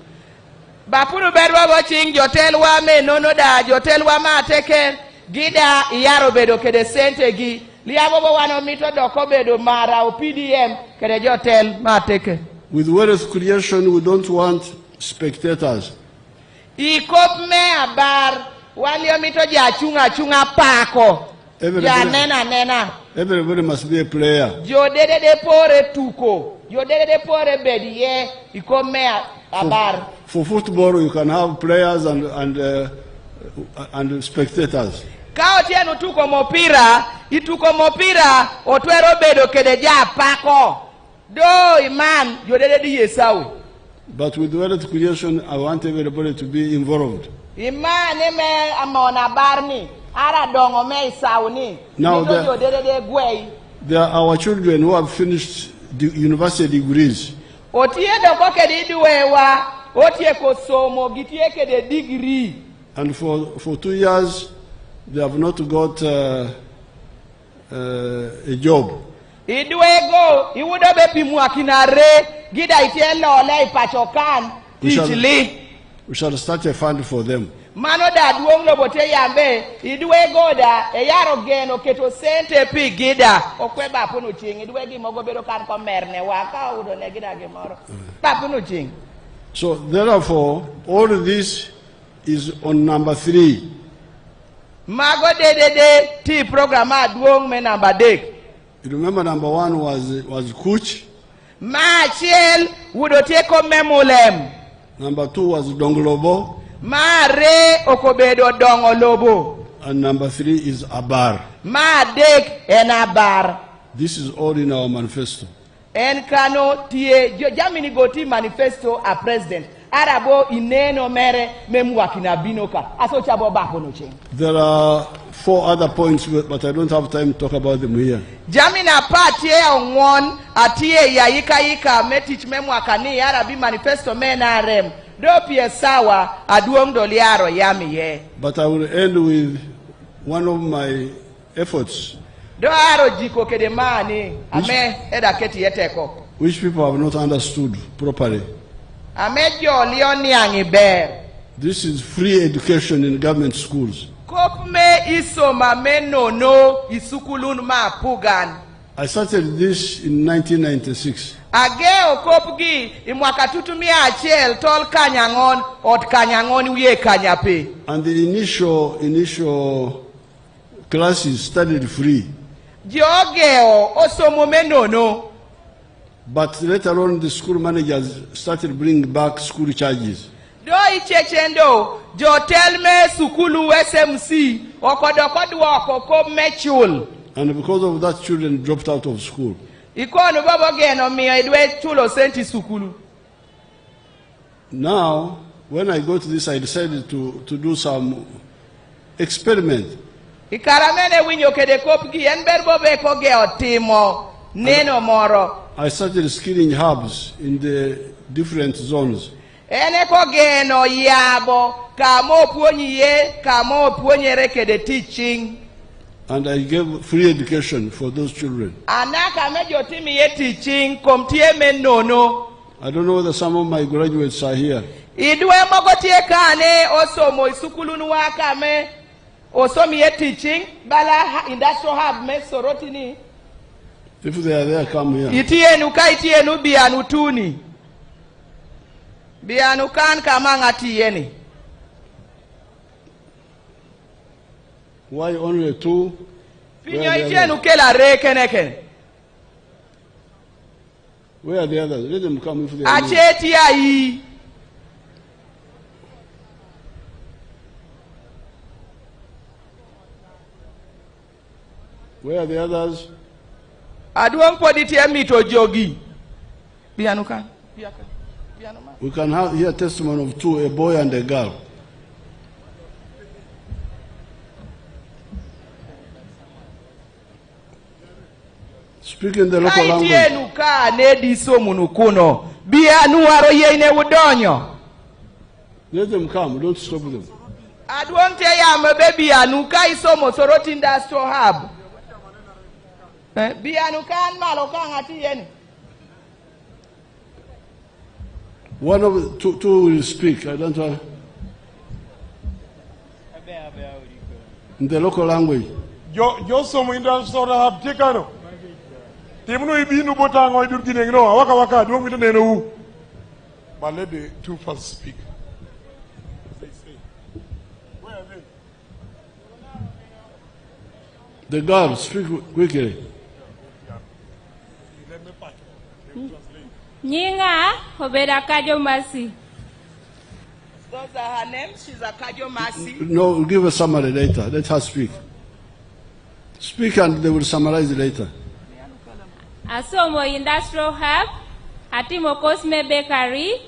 Bapuru bedwa watching jotelwa me nono da jotelwa ma teke gida iyaro bedo kede sente gi liabo wano mito doko bedo mara o PDM kede jotel ma teke.
With wealth creation we don't want spectators.
Ikop me abar walio mito ja chunga pako. Ja nena.
Everybody must be a player.
Jodede de pore tuko. Jodede de pore bediye ikop me abar.
For football, you can have players and spectators.
Kao tienu tuko mopira, ituko mopira, otwero bedo kedeja pako. Do iman, jodede di Yesau.
But with wealth creation, I want everybody to be involved.
Iman eme amona barni, ara dongo me isauni.
Now there are our children who have finished the university degrees.
Otie doko kediduewa.
And for 2 years, they have not got a job. We shall start a fund for them.
Mano da duong lo bote yambe idwe goda e yaro geno keto sente pi gida okweba puno ching idwe gi mogo bedo kan komerne waka udo ne gida ge moro pa puno ching.
So therefore, all this is on number 3.
Mago de T program aduong me number dek.
You remember number 1 was Kuch.
Ma chiel wudo teko memulem.
Number 2 was Donglobo.
Ma re okobedo Dongolobo.
And number 3 is Abar.
Ma dek en Abar.
This is all in our manifesto.
En kano tie Jamini goti manifesto a president arabo ineno mere memwakina binoka aso chabo bako no chen.
There are 4 other points, but I don't have time to talk about them here.
Jamina patie onwon atie ya yika me teach memwakani arabi manifesto mena rem do pie sawa aduong doliaro yami ye.
But I will end with one of my efforts. Which people have not understood properly. This is free education in government schools.
Kopme isoma menono isukulun ma pugan.
I started this in 1996.
Ageo kopgi imwaka tutumia achiel tol kanyangon ot kanyangon wiye kanyape.
And the initial classes started free.
Jogeo osomo menono.
But later on, the school managers started bringing back school charges.
Do ichechendo jo telme sukulu SMC okodokodwa okoko mechul.
And because of that, children dropped out of school.
Ikono babo geno miyo idwe chulo senti sukulu.
Now, when I got this, I decided to do some experiment.
Ikaramene winyo kede kopgi enberbo beko geo timo neno moro.
I started skilling hubs in the different zones.
Ene ko geno yabo kamo puonye kamo puonyere kede teaching.
And I gave free education for those children.
Anaka mejo timi ye teaching komtie menono.
I don't know whether some of my graduates are here.
Idwe mogotie kane osomo isukulunu waka me osomi ye teaching bala industrial hub me sorotini.
If they are there, come here.
Itienu ka itienu bianu tuni. Bianu kan kama ngatieni.
Why only two?
Pinyo itienu kela rekeneken.
Where are the others? Let them come if they are here.
Acheti ai.
Where are the others?
Aduang poditie mito jogi. Bianu kan.
We can have here testimony of two, a boy and a girl. Speak in the local language. Let them come, don't stop them.
Aduang te ya mbebi anuka isomo soroti industrial hub. Bianu kan malo kan atieni.
One of the two will speak. I don't know. In the local language.
Yo somo industrial hub tikano. Temuno ibinu botango idurkine ngino waka waka do mi neno wu. But let the two first speak. Where are they?
The girl, speak quickly.
Nyinga obeda kajo masi.
Those are her names. She's a kajo masi.
No, we'll give a summary later. Let her speak. Speak and they will summarize later.
Asomo industrial hub, atimo Cosme Bakery,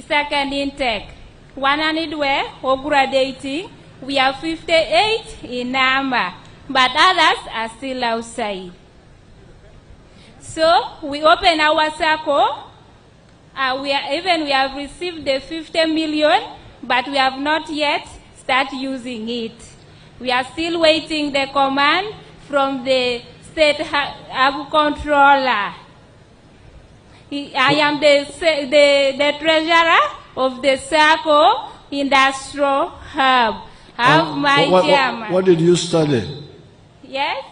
second intake. 100 who graduating. We are 58 in number, but others are still outside. So we open our circle. We have received the 50 million, but we have not yet started using it. We are still waiting the command from the state hub controller. I am the treasurer of the circle industrial hub. Have my chairman.
What did you study?
Yes?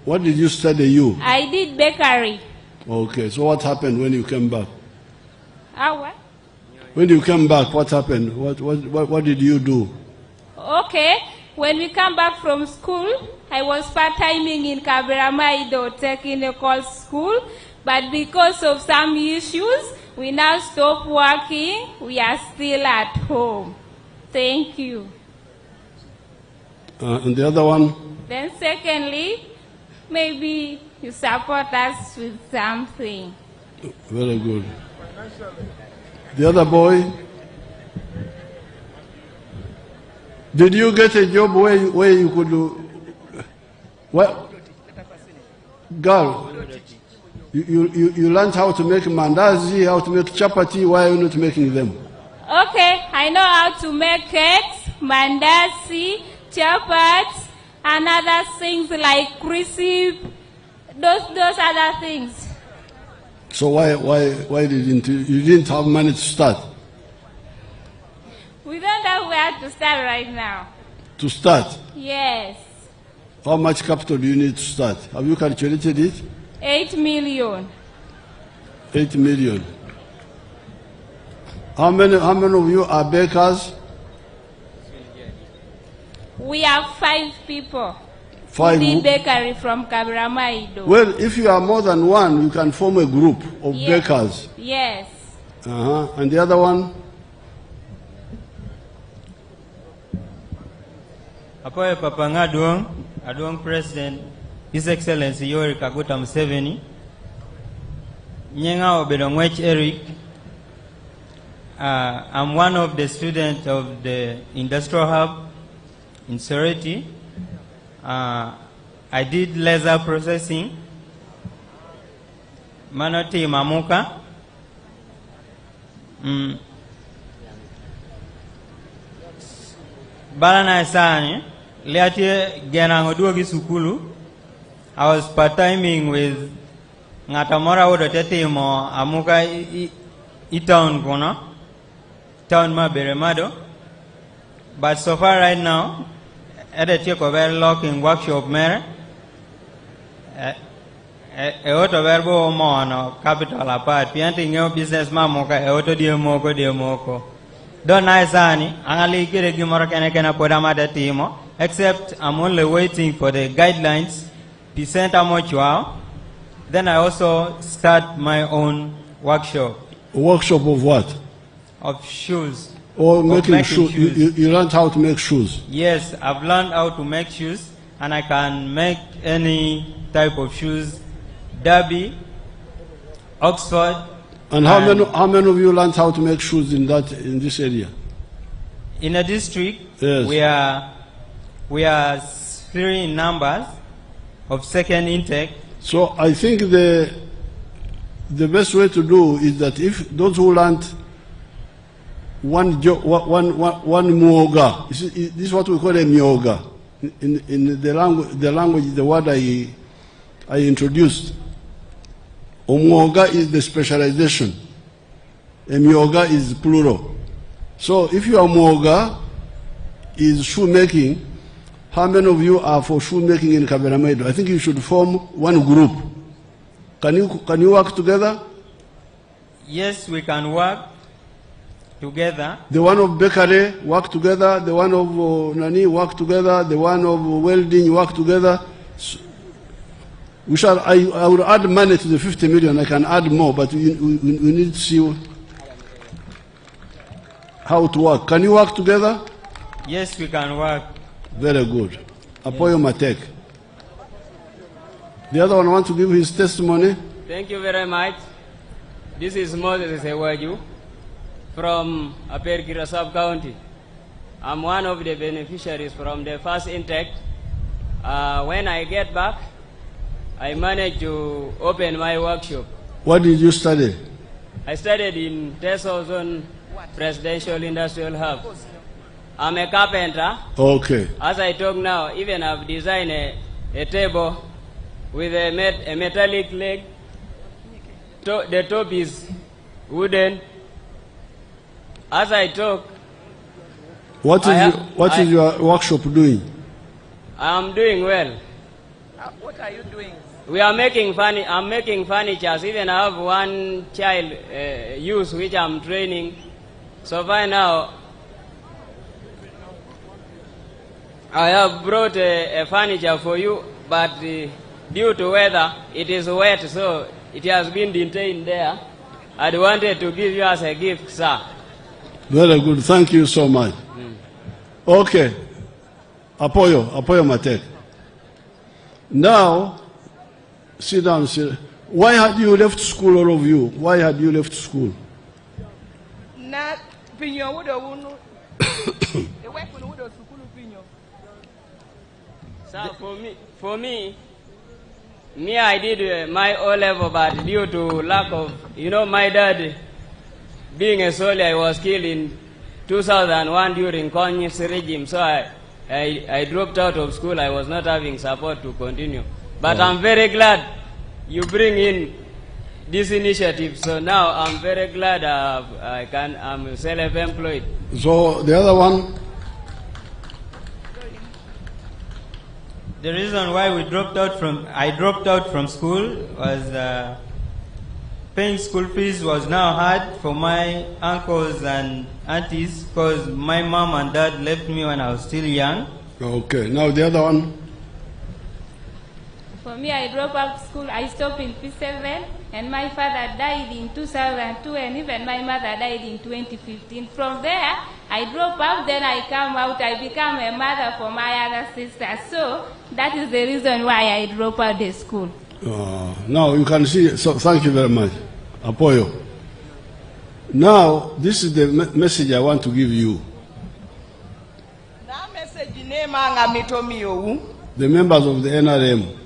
What did you study, you?
I did bakery.
Okay, so what happened when you came back?
What?
When you came back, what happened? What did you do?
Okay, when we come back from school, I was part-timing in Kaberamaido technical school, but because of some issues, we now stopped working. We are still at home. Thank you.
And the other one?
Then secondly, maybe you support us with something.
Very good. The other boy? Did you get a job where you could do? What? Girl, you learned how to make mandazi, how to make chapati. Why are you not making them?
Okay, I know how to make cakes, mandazi, chapati, and other things like crisp, those other things.
So why didn't you didn't have money to start?
We don't know where to start right now.
To start?
Yes.
How much capital do you need to start? Have you calculated it?
8 million.
8 million. How many of you are bakers?
We have 5 people.
5.
Food bakery from Kaberamaido.
Well, if you are more than one, you can form a group of bakers.
Yes.
And the other one?
Apoyo Papanga Aduong President, His Excellency Yoweri Kaguta Museveni, Nyenga Obedongwech Eric. I'm one of the students of the Industrial Hub in Soroti. I did laser processing, Manoti Mamuka. Balana Sani, Liatie Genangoduogi Sukulu. I was part-timing with Ngatamora Wodotetimo Amuka Itown Kono, Town Kaberamaido. But so far right now, at a check of locking workshop mere, a auto verbo mono, capital apart, painting your business mamoka, a auto diomoko. Don't I sani, angali kire gimora kenekena podamada timo, except I'm only waiting for the guidelines, present amochua. Then I also start my own workshop.
A workshop of what?
Of shoes.
Or making shoes. You learned how to make shoes?
Yes, I've learned how to make shoes, and I can make any type of shoes. Derby, Oxford.
And how many of you learned how to make shoes in this area?
In a district,
yes.
we are 3 in numbers of second intake.
So I think the best way to do is that if those who learned one muoga, this is what we call a myoga. In the language, the word I introduced. Omuoga is the specialization. A myoga is plural. So if you are muoga, is shoemaking. How many of you are for shoemaking in Kaberamaido? I think you should form one group. Can you work together?
Yes, we can work together.
The one of bakery work together. The one of Nani work together. The one of welding work together. I will add money to the 50 million. I can add more, but we need to see how to work. Can you work together?
Yes, we can work.
Very good. Apoyo Matek. The other one wants to give his testimony.
Thank you very much. This is Moses Ewaju from Aperkira sub-county. I'm one of the beneficiaries from the first intake. When I get back, I managed to open my workshop.
What did you study?
I studied in Teso Zone Presidential Industrial Hub. I'm a carpenter.
Okay.
As I talk now, even I've designed a table with a metallic leg. The top is wooden. As I talk,
what is your workshop doing?
I'm doing well.
What are you doing?
We are making I'm making furniture. Even I have one child youth which I'm training. So far now, I have brought a furniture for you, but due to weather, it is wet, so it has been detained there. I wanted to give you as a gift, sir.
Very good. Thank you so much. Okay. Apoyo Matek. Now, sit down. Why had you left school, all of you? Why had you left school?
Sir, for me, I did my O-level, but due to lack of, my dad being a soldier, I was killed in 2001 during communist regime, so I dropped out of school. I was not having support to continue. But I'm very glad you bring in this initiative. So now I'm very glad I'm self-employed.
So the other one?
The reason why I dropped out from school was paying school fees was now hard for my uncles and aunties because my mom and dad left me when I was still young.
Okay, now the other one.
For me, I dropped out of school. I stopped in P7, and my father died in 2002, and even my mother died in 2015. From there, I dropped out, then I come out. I become a mother for my other sisters. So that is the reason why I dropped out the school.
Now you can see, so thank you very much. Apoyo. Now, this is the message I want to give you. The members of the NRM.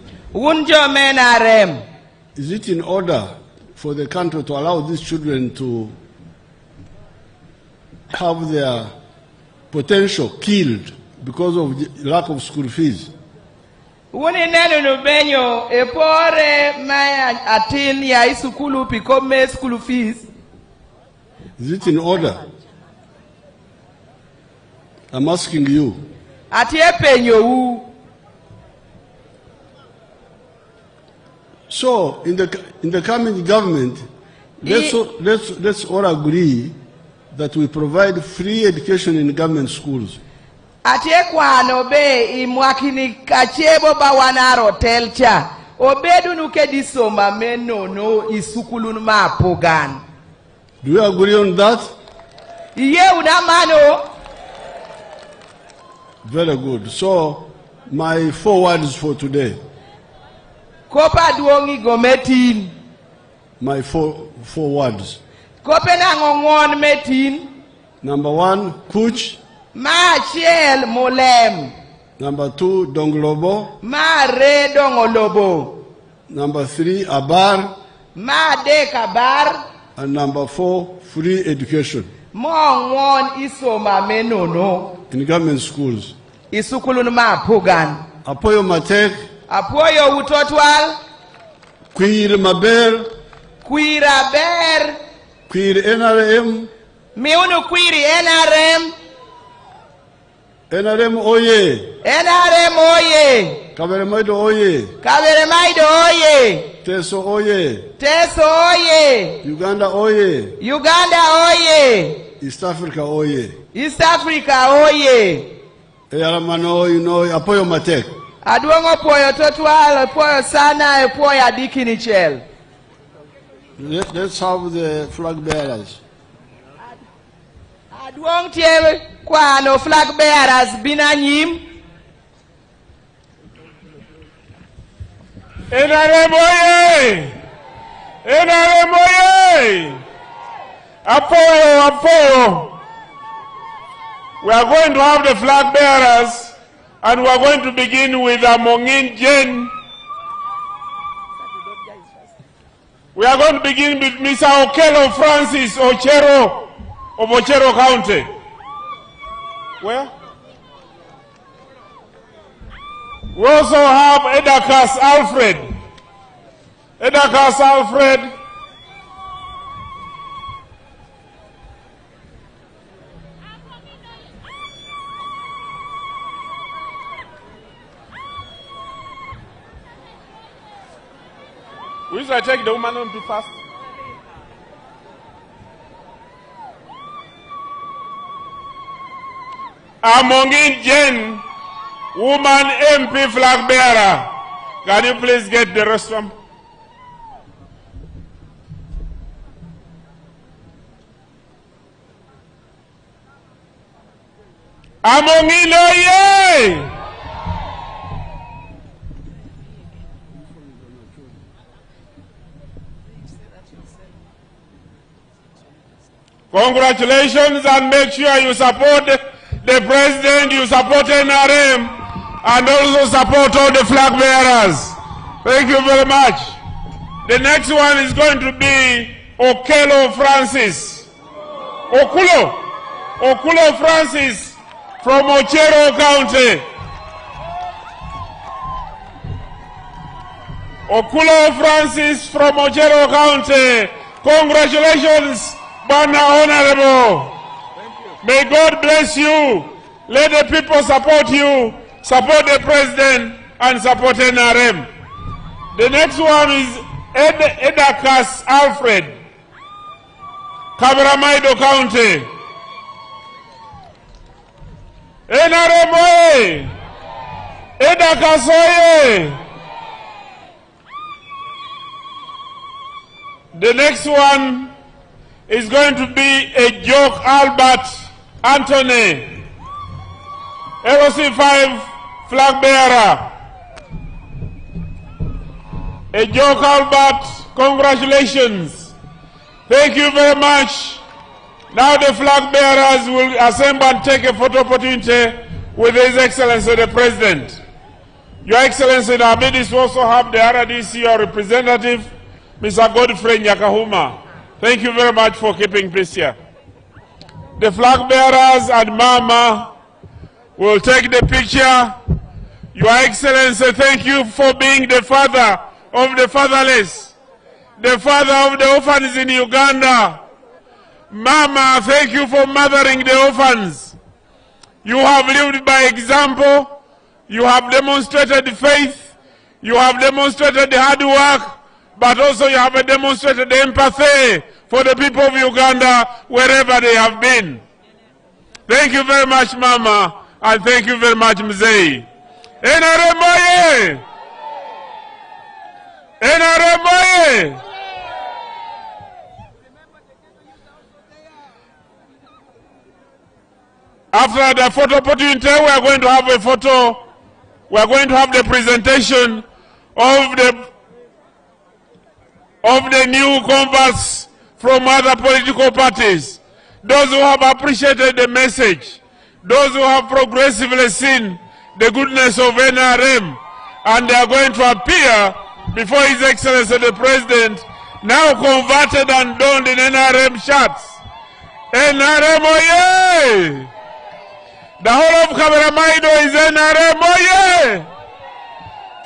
Is it in order for the country to allow these children to have their potential killed because of the lack of school fees? Is it in order? I'm asking you. So, in the coming government, let's all agree that we provide free education in government schools. Do you agree on that? Very good. So, my 4 words for today. My four words. Number 1, Kuch. Number 2, Donglobo. Number 3, Abar. And number 4, free education in government schools. Apoyo Matek.
Apoyo Utotwal.
Queer Maber.
Queera Ber.
Queer NRM.
Miunu Queeri NRM.
NRM Oye.
NRM Oye.
Kaberamaido Oye.
Kaberamaido Oye.
Teso Oye.
Teso Oye.
Uganda Oye.
Uganda Oye.
East Africa Oye.
East Africa Oye.
Eyaramano, you know, Apoyo Matek.
Aduongo poyo Totwal, poyo sana, poyo Adikinichel.
Let's have the flag bearers.
Aduong tie kwano flag bearers binanyim.
NRM Oye! NRM Oye! Apoyo! We are going to have the flag bearers, and we are going to begin with Mongin Jen. We are going to begin with Mr. Okelo Francis Ochero of Ochero County. Where? We also have Edakas Alfred. Edakas Alfred. We should take the woman on first. Amongin Jen, woman MP flag bearer. Can you please get the rest of them? Amongin Oye! Congratulations, and make sure you support the president, you support NRM, and also support all the flag bearers. Thank you very much. The next one is going to be Okelo Francis. Okulo Francis from Ochero County. Okulo Francis from Ochero County. Congratulations, Bana Honorable. May God bless you. Let the people support you, support the president, and support NRM. The next one is Edakas Alfred, Kaberamaido County. NRM oye! Edakas oye! The next one is going to be a Joke Albert Anthony, LOC5 flag bearer. A Joke Albert, congratulations. Thank you very much. Now the flag bearers will assemble and take a photo opportunity with His Excellency the President. Your Excellency, in our midst we also have the RDC representative, Mr. Godfrey Nyakahuma. Thank you very much for keeping peace here. The flag bearers and Mama will take the picture. Your Excellency, thank you for being the father of the fatherless, the father of the orphans in Uganda. Mama, thank you for mothering the orphans. You have lived by example. You have demonstrated faith. You have demonstrated hard work. But also you have demonstrated empathy for the people of Uganda wherever they have been. Thank you very much, Mama, and thank you very much, Mzee. NRM oye! NRM oye! After the photo opportunity, we are going to have a photo. We are going to have the presentation of the new converts from other political parties, those who have appreciated the message, those who have progressively seen the goodness of NRM, and they are going to appear before His Excellency the President, now converted and donned in NRM shirts. NRM oye! The whole of Kaberamaido is NRM oye!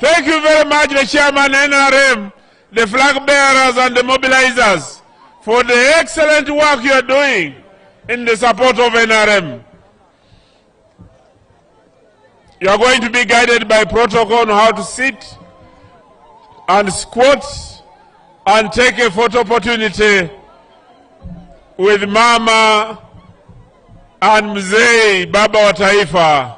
Thank you very much, the Chairman NRM, the flag bearers and the mobilizers, for the excellent work you are doing in the support of NRM. You are going to be guided by protocol on how to sit and squat and take a photo opportunity with Mama and Mzee Baba wa Taifa.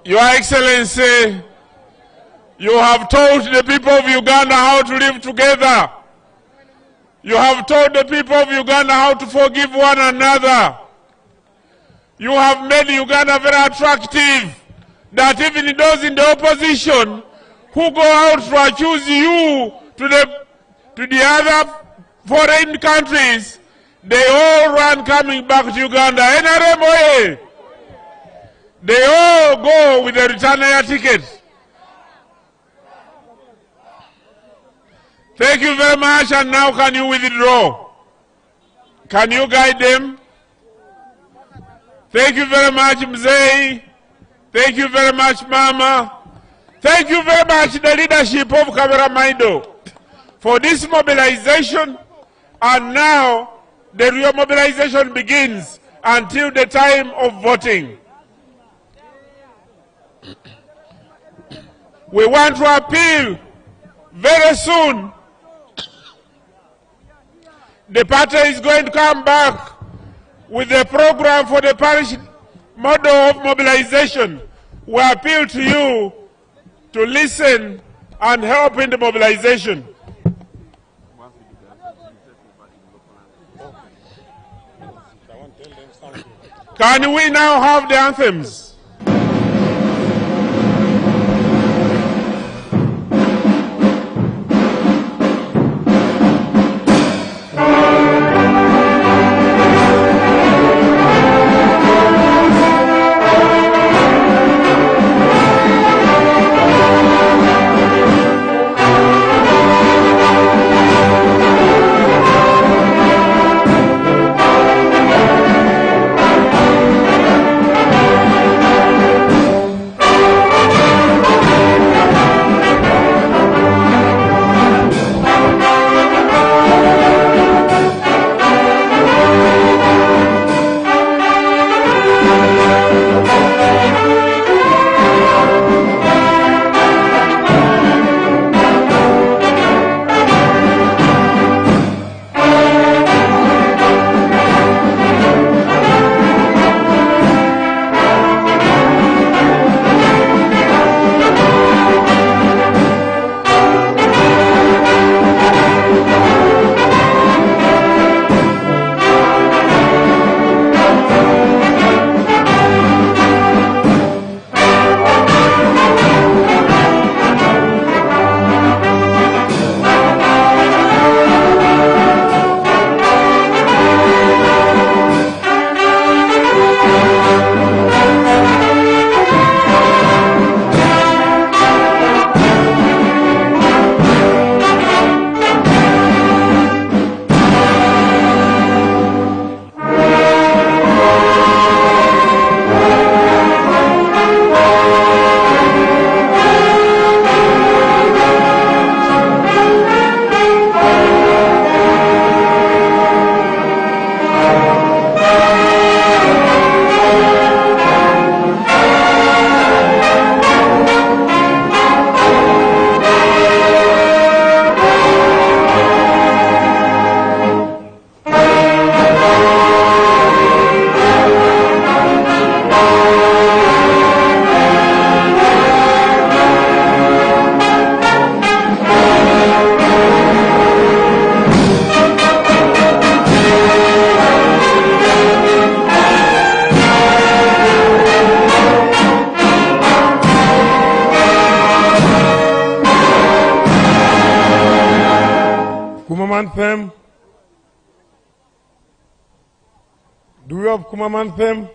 Your Excellency, you have taught the people of Uganda how to live together. You have taught the people of Uganda how to forgive one another. You have made Uganda very attractive, that even those in the opposition who go out to accuse you to the other foreign countries, they all run coming back to Uganda. NRM oye! They all go with a return air ticket. Thank you very much, and now can you withdraw? Can you guide them? Thank you very much, Mzee. Thank you very much, Mama. Thank you very much, the leadership of Kaberamaido, for this mobilization. And now, the real mobilization begins until the time of voting. We want to appeal very soon. The party is going to come back with a program for the parish model of mobilization. We appeal to you to listen and help in the mobilization. Can we now have the anthems?
of Kumamanthem.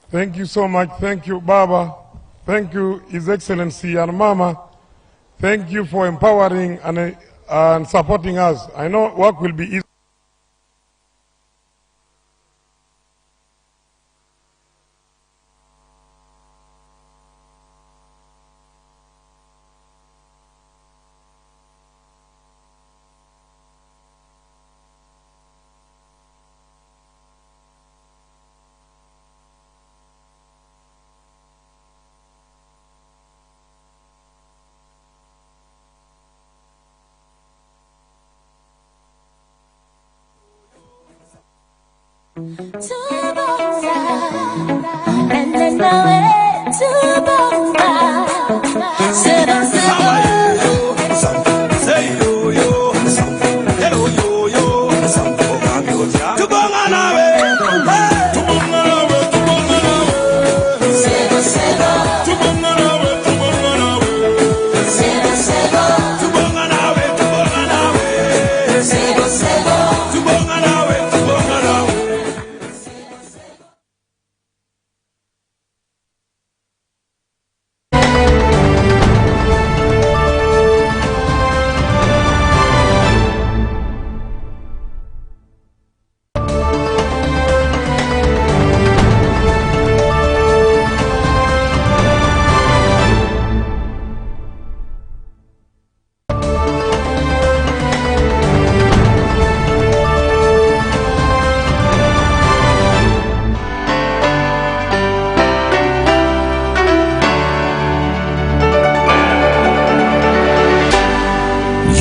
Thank you so much. Thank you, Baba. Thank you, His Excellency and Mama. Thank you for empowering and supporting us. I know work will be easy.
And then away to Boca. Say yo yo, hello yo yo, to Bonga nawe, to Bonga nawe, to Bonga nawe, sego sego, to Bonga nawe, to Bonga nawe, sego sego, to Bonga nawe, to Bonga nawe, sego sego, to Bonga nawe, to Bonga nawe.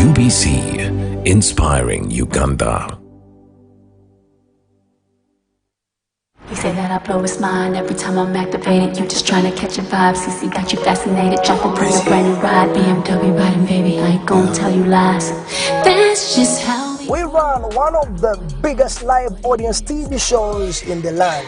UBC, inspiring Uganda.
He say that I blow his mind every time I'm activated. You just trying to catch a vibe. CC got you fascinated. Jump up on a brand new ride. BMW riding, baby. I ain't gonna tell you lies. That's just how
we run one of the biggest live audience TV shows in the land.